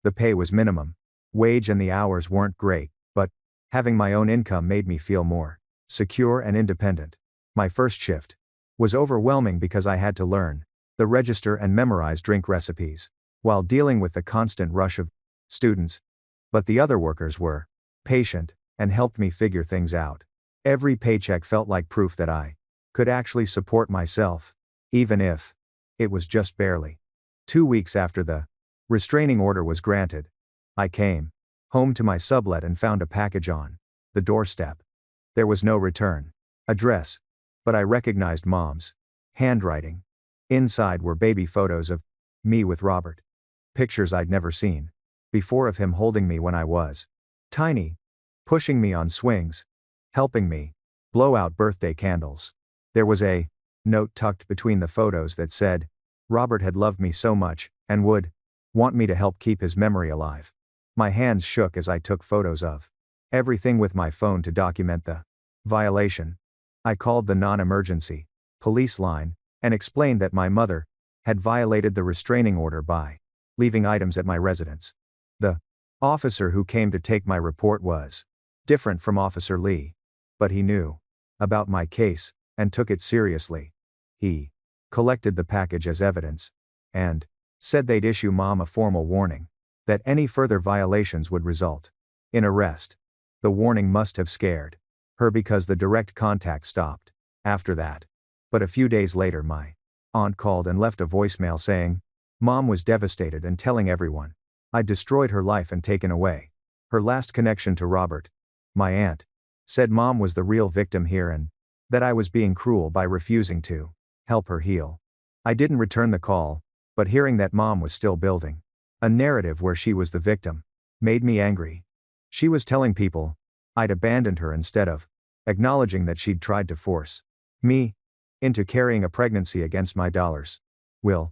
The pay was minimum wage and the hours weren't great, but having my own income made me feel more secure and independent. My first shift was overwhelming because I had to learn the register and memorize drink recipes while dealing with the constant rush of students. But the other workers were patient and helped me figure things out. Every paycheck felt like proof that I could actually support myself, even if it was just barely. 2 weeks after the restraining order was granted, I came home to my sublet and found a package on the doorstep. There was no return address, but I recognized mom's handwriting. Inside were baby photos of me with Robert. Pictures I'd never seen before of him holding me when I was tiny, pushing me on swings, helping me blow out birthday candles. There was a note tucked between the photos that said, Robert had loved me so much, and would want me to help keep his memory alive. My hands shook as I took photos of everything with my phone to document the violation. I called the non-emergency police line and explained that my mother had violated the restraining order by leaving items at my residence. The officer who came to take my report was different from Officer Lee, but he knew about my case and took it seriously. He collected the package as evidence and said they'd issue mom a formal warning that any further violations would result in arrest. The warning must have scared her because the direct contact stopped after that. But a few days later my aunt called and left a voicemail saying mom was devastated and telling everyone I'd destroyed her life and taken away her last connection to Robert. My aunt said mom was the real victim here and that I was being cruel by refusing to help her heal. I didn't return the call, but hearing that mom was still building a narrative where she was the victim made me angry. She was telling people I'd abandoned her instead of acknowledging that she'd tried to force me into carrying a pregnancy against my dollars. Will.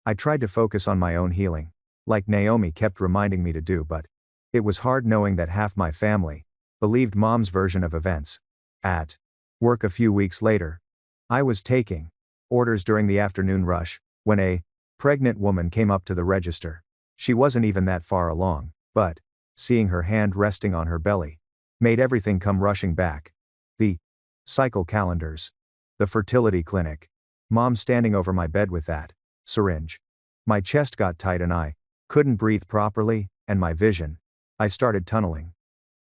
I tried to focus on my own healing, like Naomi kept reminding me to do, but it was hard knowing that half my family believed mom's version of events. At work a few weeks later, I was taking orders during the afternoon rush when a pregnant woman came up to the register. She wasn't even that far along, but seeing her hand resting on her belly made everything come rushing back. The cycle calendars, the fertility clinic, mom standing over my bed with that syringe. My chest got tight and I couldn't breathe properly, and my vision, I started tunneling.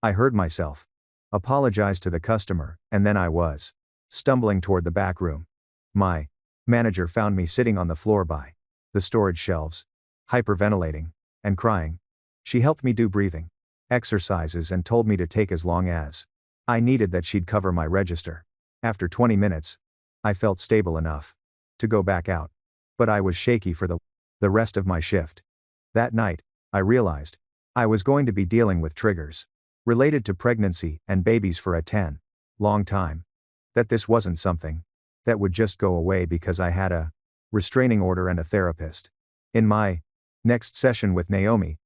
I heard myself apologize to the customer, and then I was stumbling toward the back room. My manager found me sitting on the floor by the storage shelves, hyperventilating and crying. She helped me do breathing exercises and told me to take as long as I needed, that she'd cover my register. After 20 minutes, I felt stable enough to go back out, but I was shaky for the rest of my shift. That night, I realized I was going to be dealing with triggers related to pregnancy and babies for a long time. That this wasn't something that would just go away because I had a restraining order and a therapist. In my next session with Naomi,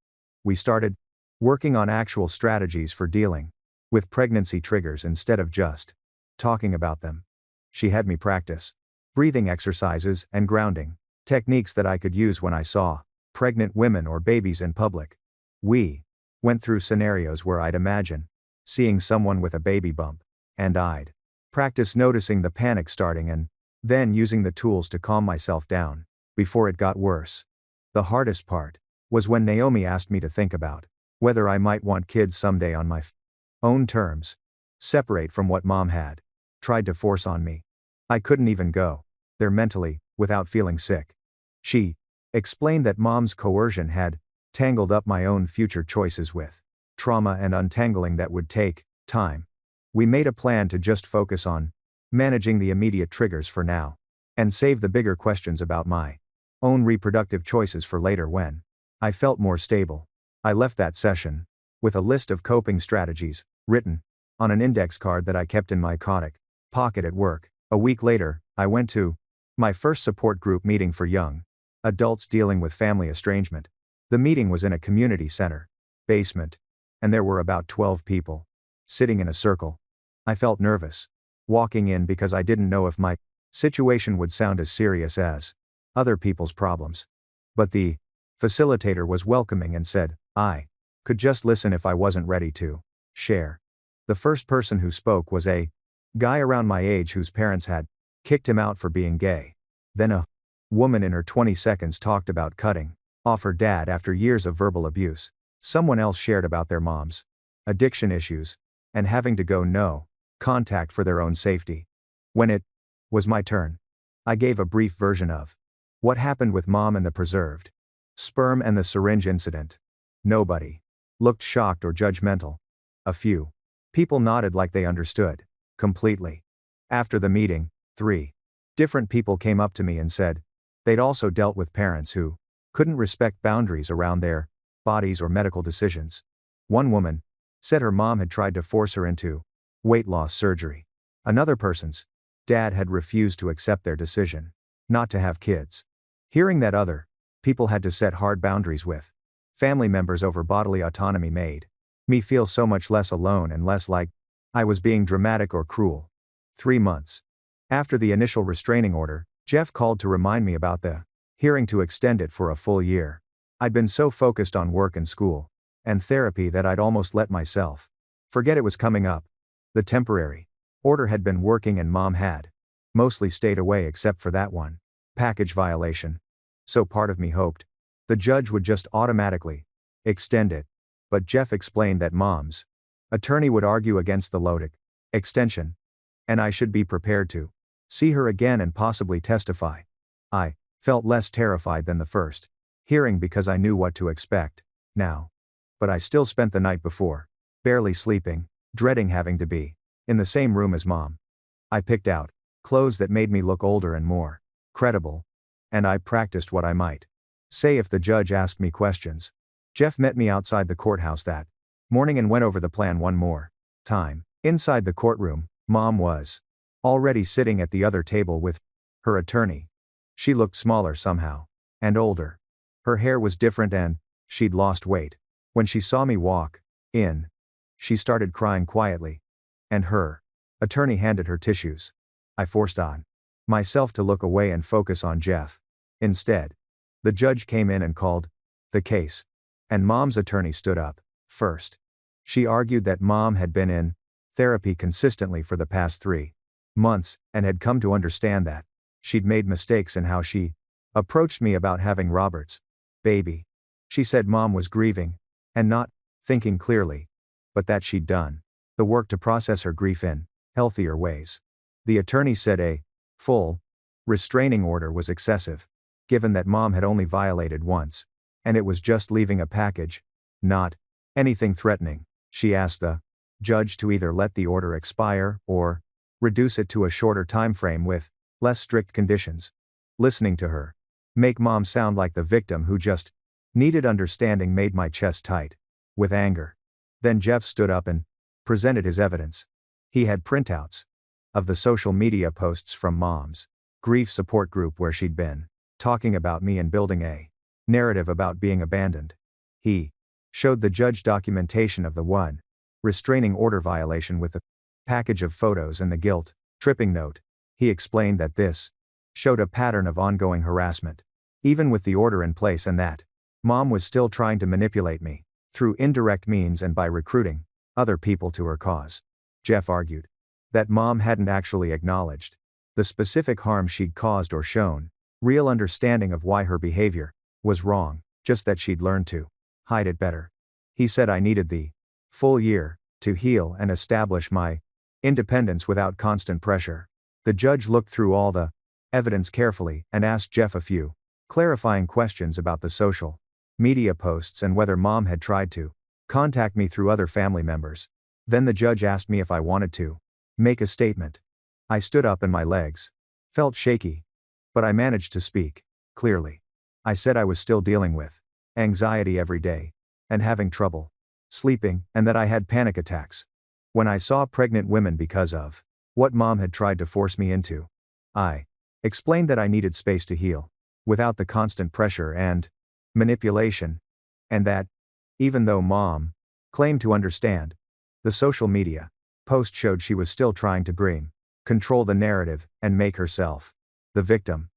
we started working on actual strategies for dealing with pregnancy triggers instead of just talking about them. She had me practice breathing exercises and grounding techniques that I could use when I saw pregnant women or babies in public. We went through scenarios where I'd imagine seeing someone with a baby bump, and I'd practice noticing the panic starting and then using the tools to calm myself down before it got worse. The hardest part was when Naomi asked me to think about whether I might want kids someday on my own terms, separate from what mom had tried to force on me. I couldn't even go there mentally without feeling sick. She explained that mom's coercion had tangled up my own future choices with trauma and untangling that would take time. We made a plan to just focus on managing the immediate triggers for now and save the bigger questions about my own reproductive choices for later when I felt more stable. I left that session with a list of coping strategies written on an index card that I kept in my coat pocket at work. A week later, I went to my first support group meeting for young adults dealing with family estrangement. The meeting was in a community center basement, and there were about 12 people sitting in a circle. I felt nervous walking in because I didn't know if my situation would sound as serious as other people's problems. But the facilitator was welcoming and said I could just listen if I wasn't ready to share. The first person who spoke was a guy around my age whose parents had kicked him out for being gay. Then a woman in her 20s talked about cutting off her dad after years of verbal abuse. Someone else shared about their mom's addiction issues and having to go no contact for their own safety. When it was my turn, I gave a brief version of what happened with mom and the preserved sperm and the syringe incident. Nobody looked shocked or judgmental. A few people nodded like they understood completely. After the meeting, 3 different people came up to me and said they'd also dealt with parents who couldn't respect boundaries around their bodies or medical decisions. One woman said her mom had tried to force her into weight loss surgery. Another person's dad had refused to accept their decision not to have kids. Hearing that other people had to set hard boundaries with family members over bodily autonomy made me feel so much less alone and less like I was being dramatic or cruel. 3 months after the initial restraining order, Jeff called to remind me about the hearing to extend it for a full year. I'd been so focused on work and school and therapy that I'd almost let myself forget it was coming up. The temporary order had been working and mom had mostly stayed away except for that one package violation. So part of me hoped the judge would just automatically extend it. But Jeff explained that mom's attorney would argue against the loaded extension, and I should be prepared to see her again and possibly testify. I felt less terrified than the first hearing because I knew what to expect now. But I still spent the night before barely sleeping, dreading having to be in the same room as mom. I picked out clothes that made me look older and more credible, and I practiced what I might say if the judge asked me questions. Jeff met me outside the courthouse that morning and went over the plan one more time. Inside the courtroom, mom was already sitting at the other table with her attorney. She looked smaller somehow, and older. Her hair was different and she'd lost weight. When she saw me walk in, she started crying quietly, and her attorney handed her tissues. I forced on myself to look away and focus on Jeff. Instead, the judge came in and called the case, and mom's attorney stood up first. She argued that mom had been in therapy consistently for the past 3 months and had come to understand that she'd made mistakes in how she approached me about having Robert's baby. She said mom was grieving and not thinking clearly, but that she'd done the work to process her grief in healthier ways. The attorney said a full restraining order was excessive, given that mom had only violated once, and it was just leaving a package, not anything threatening. She asked the judge to either let the order expire or reduce it to a shorter time frame with less strict conditions. Listening to her make mom sound like the victim who just needed understanding made my chest tight with anger. Then Jeff stood up and presented his evidence. He had printouts of the social media posts from mom's grief support group where she'd been talking about me and building a narrative about being abandoned. He showed the judge documentation of the one restraining order violation with a package of photos and the guilt tripping note He explained that this showed a pattern of ongoing harassment. Even with the order in place, and that Mom was still trying to manipulate me through indirect means and by recruiting other people to her cause. Jeff argued that Mom hadn't actually acknowledged the specific harm she'd caused or shown real understanding of why her behavior was wrong, just that she'd learned to hide it better. He said I needed the full year to heal and establish my independence without constant pressure. The judge looked through all the evidence carefully and asked Jeff a few clarifying questions about the social media posts and whether Mom had tried to contact me through other family members. Then the judge asked me if I wanted to make a statement. I stood up and my legs felt shaky, but I managed to speak clearly. I said I was still dealing with anxiety every day and having trouble sleeping, and that I had panic attacks when I saw pregnant women because of what Mom had tried to force me into. I explained that I needed space to heal without the constant pressure and manipulation, and that even though Mom claimed to understand, the social media post showed she was still trying to control the narrative and make herself the victim.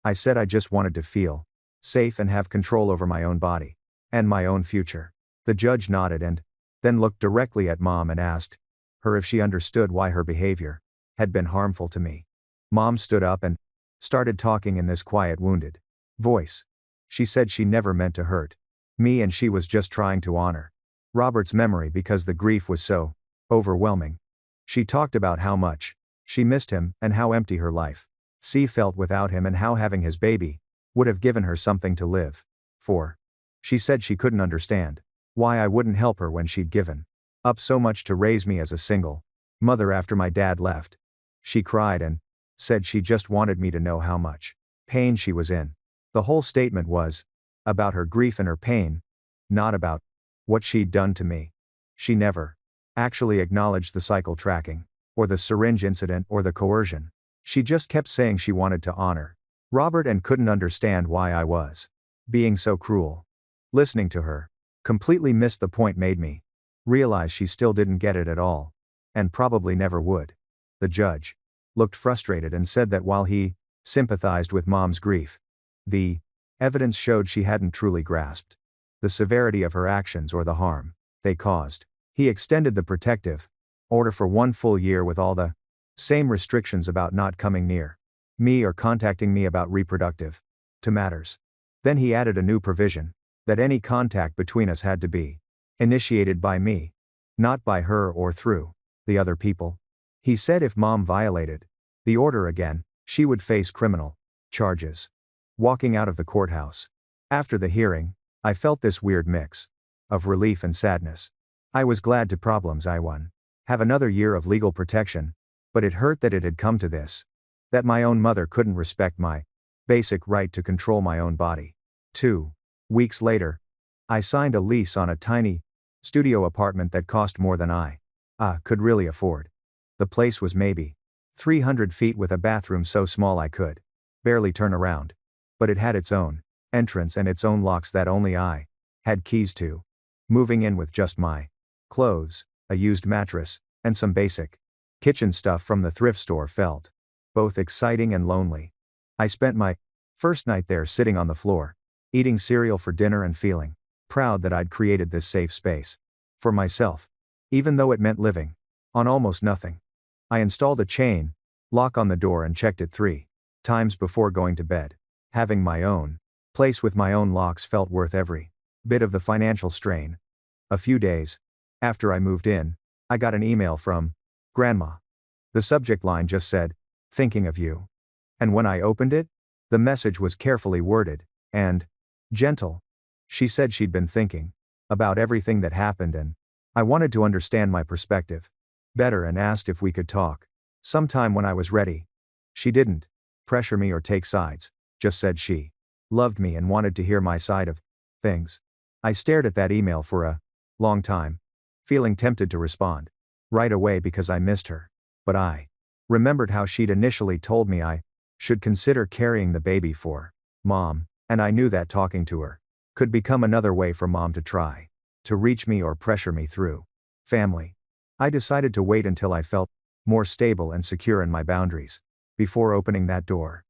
I said I just wanted to feel safe and have control over my own body and my own future. The judge nodded and then looked directly at Mom and asked her if she understood why her behavior had been harmful to me. Mom stood up and started talking in this quiet, wounded voice. She said she never meant to hurt me and she was just trying to honor Robert's memory because the grief was so overwhelming. She talked about how much she missed him and how empty her life felt without him, and how having his baby would have given her something to live for. She said she couldn't understand why I wouldn't help her when she'd given up so much to raise me as a single mother after my dad left. She cried and said she just wanted me to know how much pain she was in. The whole statement was about her grief and her pain, not about what she'd done to me. She never actually acknowledged the cycle tracking, or the syringe incident, or the coercion. She just kept saying she wanted to honor Robert and couldn't understand why I was being so cruel. Listening to her completely missed the point made me realize she still didn't get it at all, and probably never would. The judge looked frustrated and said that while he sympathized with Mom's grief, the evidence showed she hadn't truly grasped the severity of her actions or the harm they caused. He extended the protective order for 1 full year with all the same restrictions about not coming near me or contacting me about reproductive matters. Then he added a new provision that any contact between us had to be initiated by me, not by her or through the other people. He said if Mom violated the order again, she would face criminal charges. Walking out of the courthouse after the hearing, I felt this weird mix of relief and sadness. I was glad to problems I won have another year of legal protection, but it hurt that it had come to this, that my own mother couldn't respect my basic right to control my own body. 2 weeks later, I signed a lease on a tiny studio apartment that cost more than I could really afford. The place was maybe 300 feet with a bathroom so small I could barely turn around, but it had its own entrance and its own locks that only I had keys to. Moving in with just my clothes, a used mattress, and some basic kitchen stuff from the thrift store felt both exciting and lonely. I spent my first night there sitting on the floor, eating cereal for dinner and feeling proud that I'd created this safe space for myself, even though it meant living on almost nothing. I installed a chain lock on the door and checked it 3 times before going to bed. Having my own place with my own locks felt worth every bit of the financial strain. A few days after I moved in, I got an email from Grandma. The subject line just said, "Thinking of you." And when I opened it, the message was carefully worded and gentle. She said she'd been thinking about everything that happened, and I wanted to understand my perspective better and asked if we could talk sometime when I was ready. She didn't pressure me or take sides, just said she loved me and wanted to hear my side of things. I stared at that email for a long time, feeling tempted to respond right away because I missed her. But I remembered how she'd initially told me I should consider carrying the baby for Mom, and I knew that talking to her could become another way for Mom to try to reach me or pressure me through family. I decided to wait until I felt more stable and secure in my boundaries. before opening that door.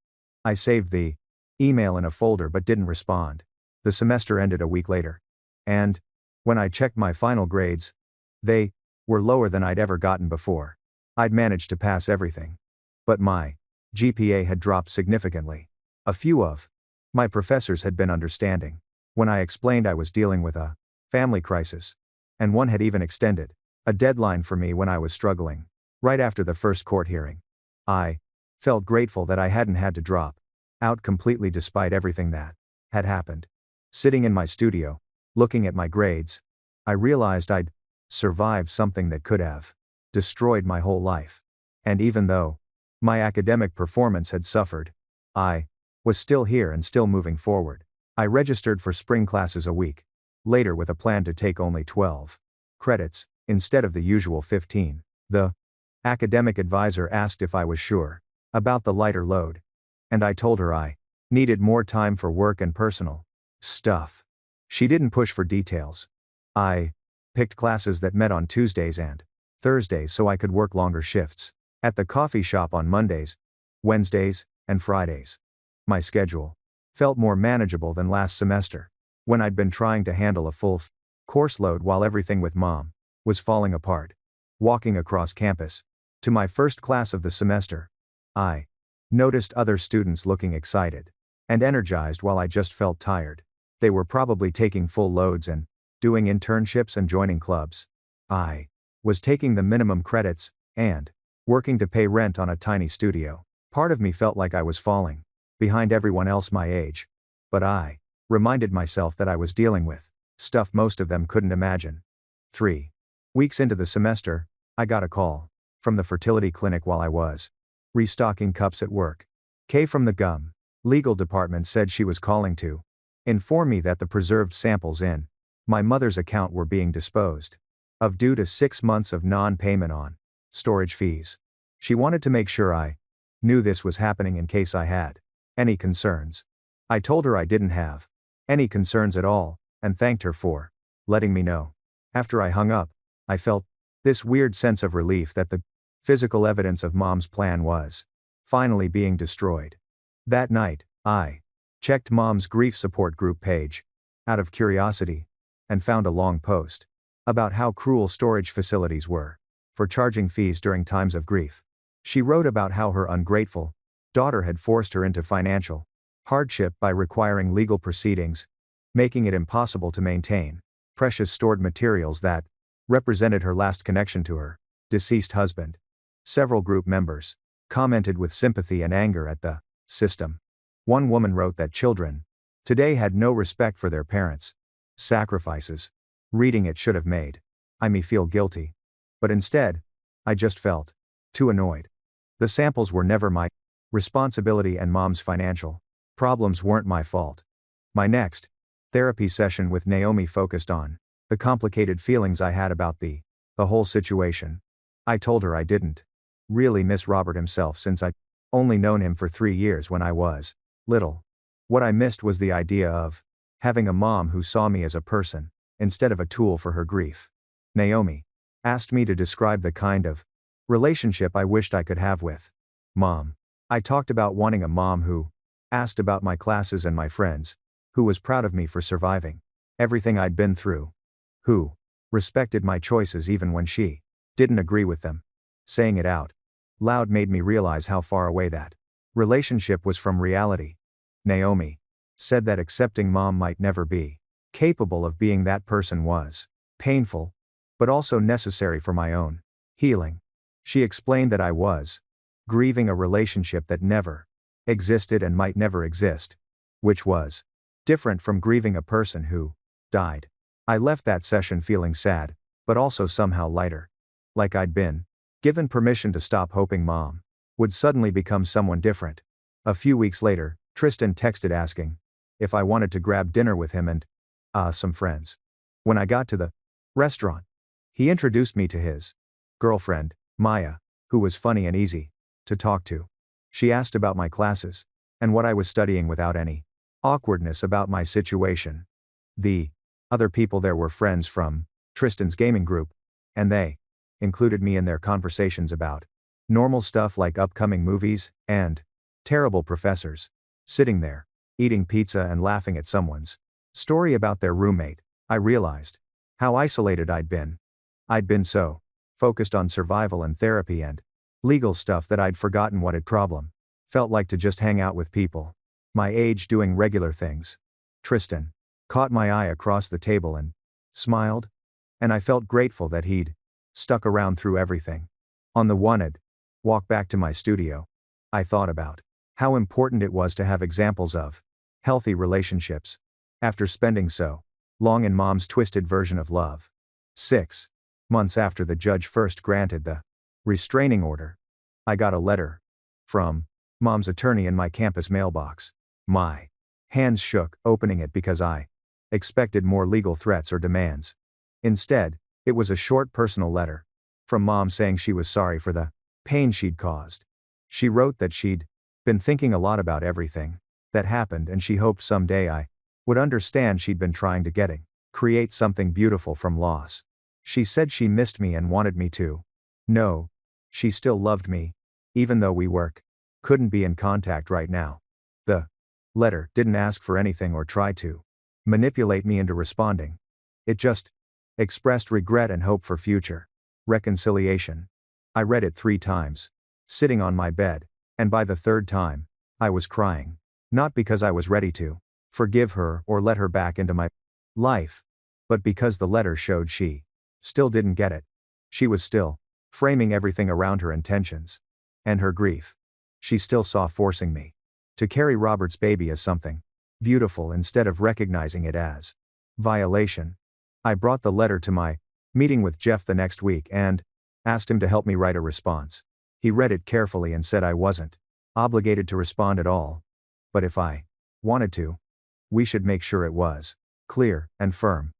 I saved the email in a folder but didn't respond. The semester ended a week later. And, when I checked my final grades, they were lower than I'd ever gotten before. I'd managed to pass everything. But my GPA had dropped significantly. A few of my professors had been understanding when I explained I was dealing with a family crisis. And one had even extended a deadline for me when I was struggling. Right after the first court hearing, I felt grateful that I hadn't had to drop out completely despite everything that had happened. Sitting in my studio, looking at my grades, I realized I'd survived something that could have destroyed my whole life. And even though my academic performance had suffered, I was still here and still moving forward. I registered for spring classes a week later with a plan to take only 12 credits, instead of the usual 15. The academic advisor asked if I was sure about the lighter load, and I told her I needed more time for work and personal stuff. She didn't push for details. I picked classes that met on Tuesdays and Thursdays so I could work longer shifts at the coffee shop on Mondays, Wednesdays, and Fridays. My schedule felt more manageable than last semester, when I'd been trying to handle a full course load while everything with mom was falling apart. Walking across campus to my first class of the semester, I noticed other students looking excited and energized while I just felt tired. They were probably taking full loads and doing internships and joining clubs. I was taking the minimum credits and working to pay rent on a tiny studio. Part of me felt like I was falling behind everyone else my age, but I reminded myself that I was dealing with stuff most of them couldn't imagine. 3 weeks into the semester, I got a call from the fertility clinic while I was restocking cups at work. Kay from the legal department said she was calling to inform me that the preserved samples in my mother's account were being disposed of due to 6 months of non-payment on storage fees. She wanted to make sure I knew this was happening in case I had any concerns. I told her I didn't have any concerns at all, and thanked her for letting me know. After I hung up, I felt this weird sense of relief that the physical evidence of mom's plan was finally being destroyed. That night, I checked mom's grief support group page out of curiosity and found a long post about how cruel storage facilities were for charging fees during times of grief. She wrote about how her ungrateful daughter had forced her into financial hardship by requiring legal proceedings, making it impossible to maintain precious stored materials that represented her last connection to her deceased husband. Several group members commented with sympathy and anger at the system. One woman wrote that children today had no respect for their parents' sacrifices. Reading it should have made me feel guilty. But instead, I just felt too annoyed. The samples were never my responsibility and mom's financial problems weren't my fault. My next therapy session with Naomi focused on the complicated feelings I had about the whole situation. I told her I didn't really miss Robert himself since I'd only known him for 3 years when I was little. What I missed was the idea of having a mom who saw me as a person instead of a tool for her grief. Naomi asked me to describe the kind of relationship I wished I could have with mom. I talked about wanting a mom who asked about my classes and my friends, who was proud of me for surviving everything I'd been through, who respected my choices even when she didn't agree with them. Saying it out loud made me realize how far away that relationship was from reality. Naomi said that accepting mom might never be capable of being that person was painful, but also necessary for my own healing. She explained that I was grieving a relationship that never existed and might never exist, which was different from grieving a person who died. I left that session feeling sad, but also somehow lighter. Like I'd been given permission to stop hoping mom would suddenly become someone different. A few weeks later, Tristan texted asking if I wanted to grab dinner with him and some friends. When I got to the restaurant, he introduced me to his girlfriend, Maya, who was funny and easy to talk to. She asked about my classes and what I was studying without any awkwardness about my situation. The other people there were friends from Tristan's gaming group, and they included me in their conversations about Normal stuff like upcoming movies, and terrible professors. Sitting there, eating pizza and laughing at someone's story about their roommate, I realized how isolated I'd been. I'd been so focused on survival and therapy and legal stuff that I'd forgotten what it problem felt like to just hang out with people my age doing regular things. Tristan caught my eye across the table and smiled, and I felt grateful that he'd stuck around through everything. On the walk back to my studio, I thought about how important it was to have examples of healthy relationships after spending so long in Mom's twisted version of love. 6 months after the judge first granted the restraining order, I got a letter from Mom's attorney in my campus mailbox. My hands shook opening it because I expected more legal threats or demands. Instead, it was a short personal letter from Mom saying she was sorry for the pain she'd caused. She wrote that she'd been thinking a lot about everything that happened and she hoped someday I would understand she'd been trying to create something beautiful from loss. She said she missed me and wanted me to know she still loved me, even though we couldn't be in contact right now. The letter didn't ask for anything or try to manipulate me into responding. It just expressed regret and hope for future reconciliation. I read it 3 times, sitting on my bed, and by the 3rd time, I was crying. Not because I was ready to forgive her or let her back into my life, but because the letter showed she still didn't get it. She was still framing everything around her intentions and her grief. She still saw forcing me to carry Robert's baby as something beautiful instead of recognizing it as violation. I brought the letter to my meeting with Jeff the next week and asked him to help me write a response. He read it carefully and said I wasn't obligated to respond at all, but if I wanted to, we should make sure it was clear and firm.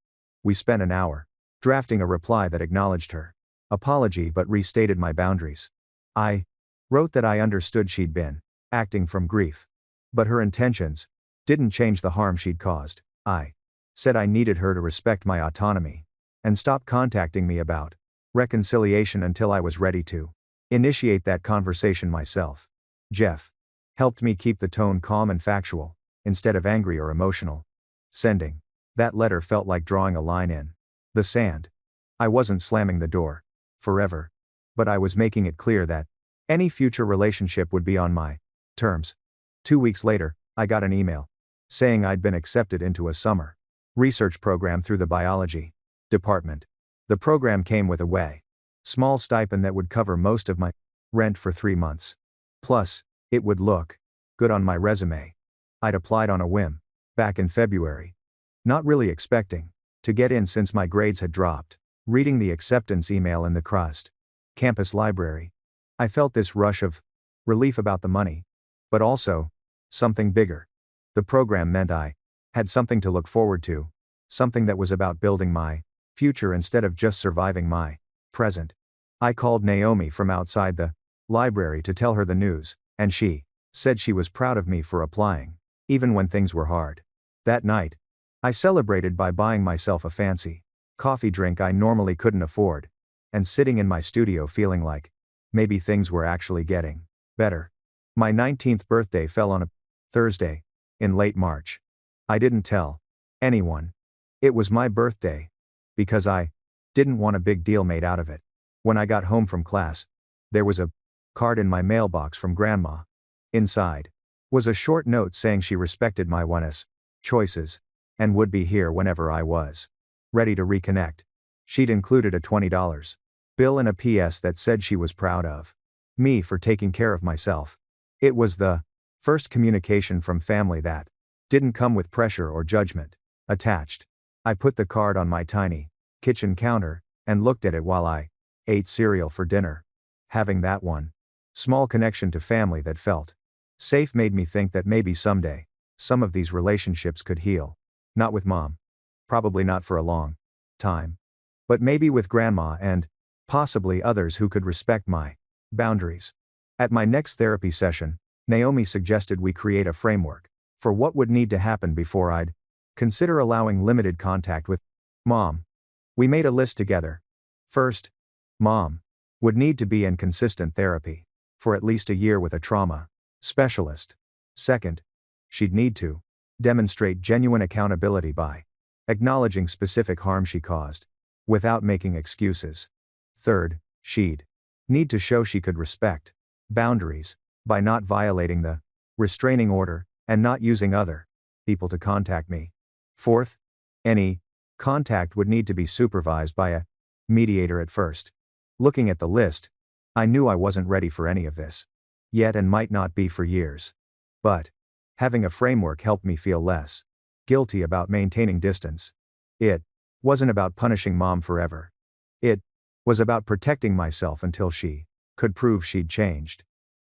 We spent an hour drafting a reply that acknowledged her apology but restated my boundaries. I wrote that I understood she'd been acting from grief, but her intentions didn't change the harm she'd caused. I said I needed her to respect my autonomy and stop contacting me about reconciliation until I was ready to initiate that conversation myself. Jeff helped me keep the tone calm and factual, instead of angry or emotional. Sending that letter felt like drawing a line in the sand. I wasn't slamming the door forever, but I was making it clear that any future relationship would be on my terms. 2 weeks later, I got an email saying I'd been accepted into a summer research program through the biology department. The program came with a small stipend that would cover most of my rent for 3 months. Plus, it would look good on my resume. I'd applied on a whim back in February, not really expecting to get in since my grades had dropped. Reading the acceptance email in the campus library, I felt this rush of relief about the money, but also something bigger. The program meant I had something to look forward to, something that was about building my future instead of just surviving my present. I called Naomi from outside the library to tell her the news, and she said she was proud of me for applying, even when things were hard. That night, I celebrated by buying myself a fancy coffee drink I normally couldn't afford, and sitting in my studio feeling like maybe things were actually getting better. My 19th birthday fell on a Thursday in late March. I didn't tell anyone it was my birthday because I didn't want a big deal made out of it. When I got home from class, there was a card in my mailbox from Grandma. Inside was a short note saying she respected my choices and would be here whenever I was ready to reconnect. She'd included a $20 bill and a PS that said she was proud of me for taking care of myself. It was the first communication from family that didn't come with pressure or judgment attached. I put the card on my tiny kitchen counter and looked at it while I ate cereal for dinner. Having that small connection to family that felt safe made me think that maybe someday some of these relationships could heal. Not with Mom. Probably not for a long time. But maybe with Grandma and possibly others who could respect my boundaries. At my next therapy session, Naomi suggested we create a framework for what would need to happen before I'd consider allowing limited contact with Mom. We made a list together. First, Mom Would need to be in consistent therapy. For at least a year with a trauma specialist. Second, she'd need to demonstrate genuine accountability by acknowledging specific harm she caused, without making excuses. Third, she'd need to show she could respect boundaries by not violating the restraining order and not using other people to contact me. Fourth, any contact would need to be supervised by a mediator at first. Looking at the list, I knew I wasn't ready for any of this yet and might not be for years. But having a framework helped me feel less guilty about maintaining distance. It wasn't about punishing Mom forever. It was about protecting myself until she could prove she'd changed.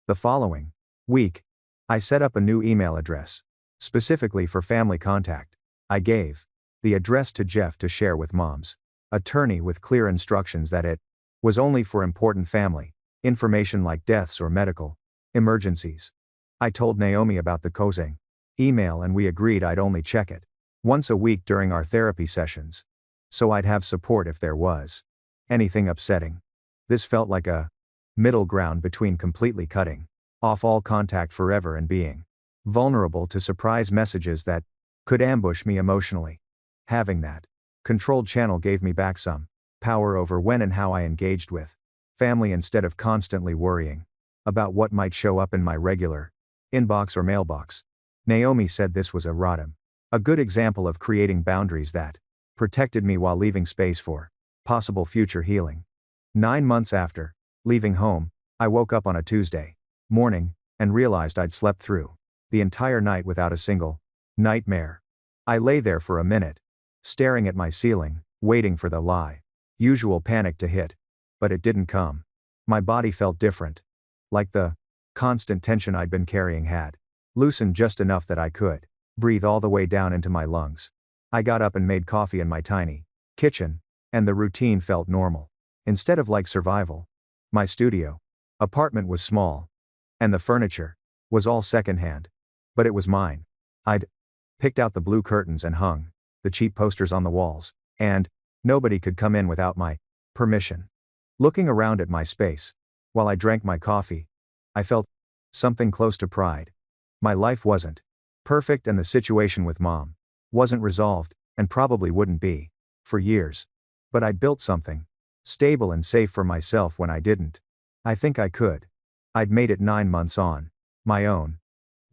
The following week, I set up a new email address, specifically for family contact. I gave the address to Jeff to share with Mom's attorney with clear instructions that it was only for important family information like deaths or medical emergencies. I told Naomi about the coaching email and we agreed I'd only check it once a week during our therapy sessions, so I'd have support if there was anything upsetting. This felt like a middle ground between completely cutting off all contact forever and being vulnerable to surprise messages that could ambush me emotionally. Having that controlled channel gave me back some power over when and how I engaged with family instead of constantly worrying about what might show up in my regular inbox or mailbox. Naomi said this was a good example of creating boundaries that protected me while leaving space for possible future healing. 9 months after leaving home, I woke up on a Tuesday morning and realized I'd slept through the entire night without a single nightmare. I lay there for a minute, staring at my ceiling, waiting for the usual panic to hit. But it didn't come. My body felt different. Like the constant tension I'd been carrying had loosened just enough that I could breathe all the way down into my lungs. I got up and made coffee in my tiny kitchen, and the routine felt normal. Instead of like survival. My studio apartment was small, and the furniture was all secondhand. But it was mine. I'd picked out the blue curtains and hung the cheap posters on the walls, and nobody could come in without my permission. Looking around at my space, while I drank my coffee, I felt something close to pride. My life wasn't perfect and the situation with Mom wasn't resolved, and probably wouldn't be for years. But I'd built something stable and safe for myself when I didn't I think I could. I'd made it 9 months on my own,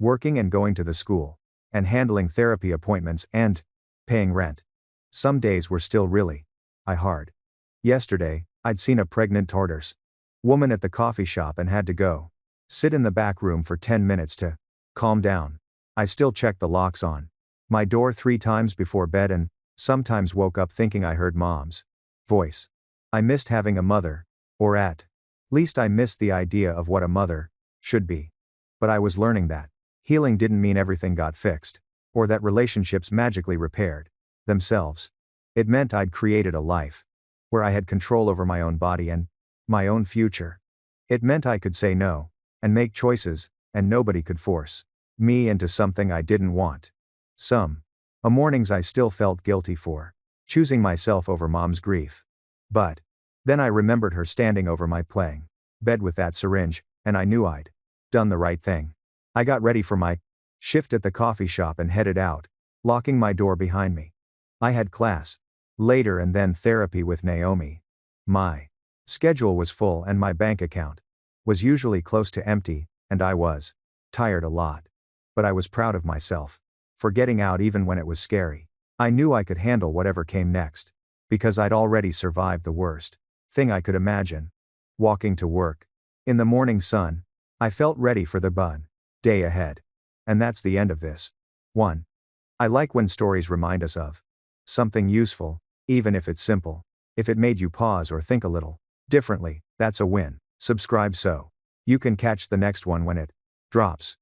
working and going to the school, and handling therapy appointments and paying rent. Some days were still really hard. Yesterday, I'd seen a pregnant tortoise woman at the coffee shop and had to go sit in the back room for 10 minutes to calm down. I still checked the locks on my door 3 times before bed and sometimes woke up thinking I heard Mom's voice. I missed having a mother, or at least I missed the idea of what a mother should be. But I was learning that healing didn't mean everything got fixed, or that relationships magically repaired themselves. It meant I'd created a life where I had control over my own body and my own future. It meant I could say no and make choices, and nobody could force me into something I didn't want. Mornings I still felt guilty for choosing myself over Mom's grief. But then I remembered her standing over my playing bed with that syringe, and I knew I'd done the right thing. I got ready for my shift at the coffee shop and headed out, locking my door behind me. I had class later and then therapy with Naomi. My schedule was full and my bank account was usually close to empty, and I was tired a lot. But I was proud of myself for getting out even when it was scary. I knew I could handle whatever came next, because I'd already survived the worst thing I could imagine. Walking to work in the morning sun, I felt ready for the day ahead. And that's the end of this 1. I like when stories remind us of something useful, even if it's simple. If it made you pause or think a little differently, that's a win. Subscribe so you can catch the next one when it drops.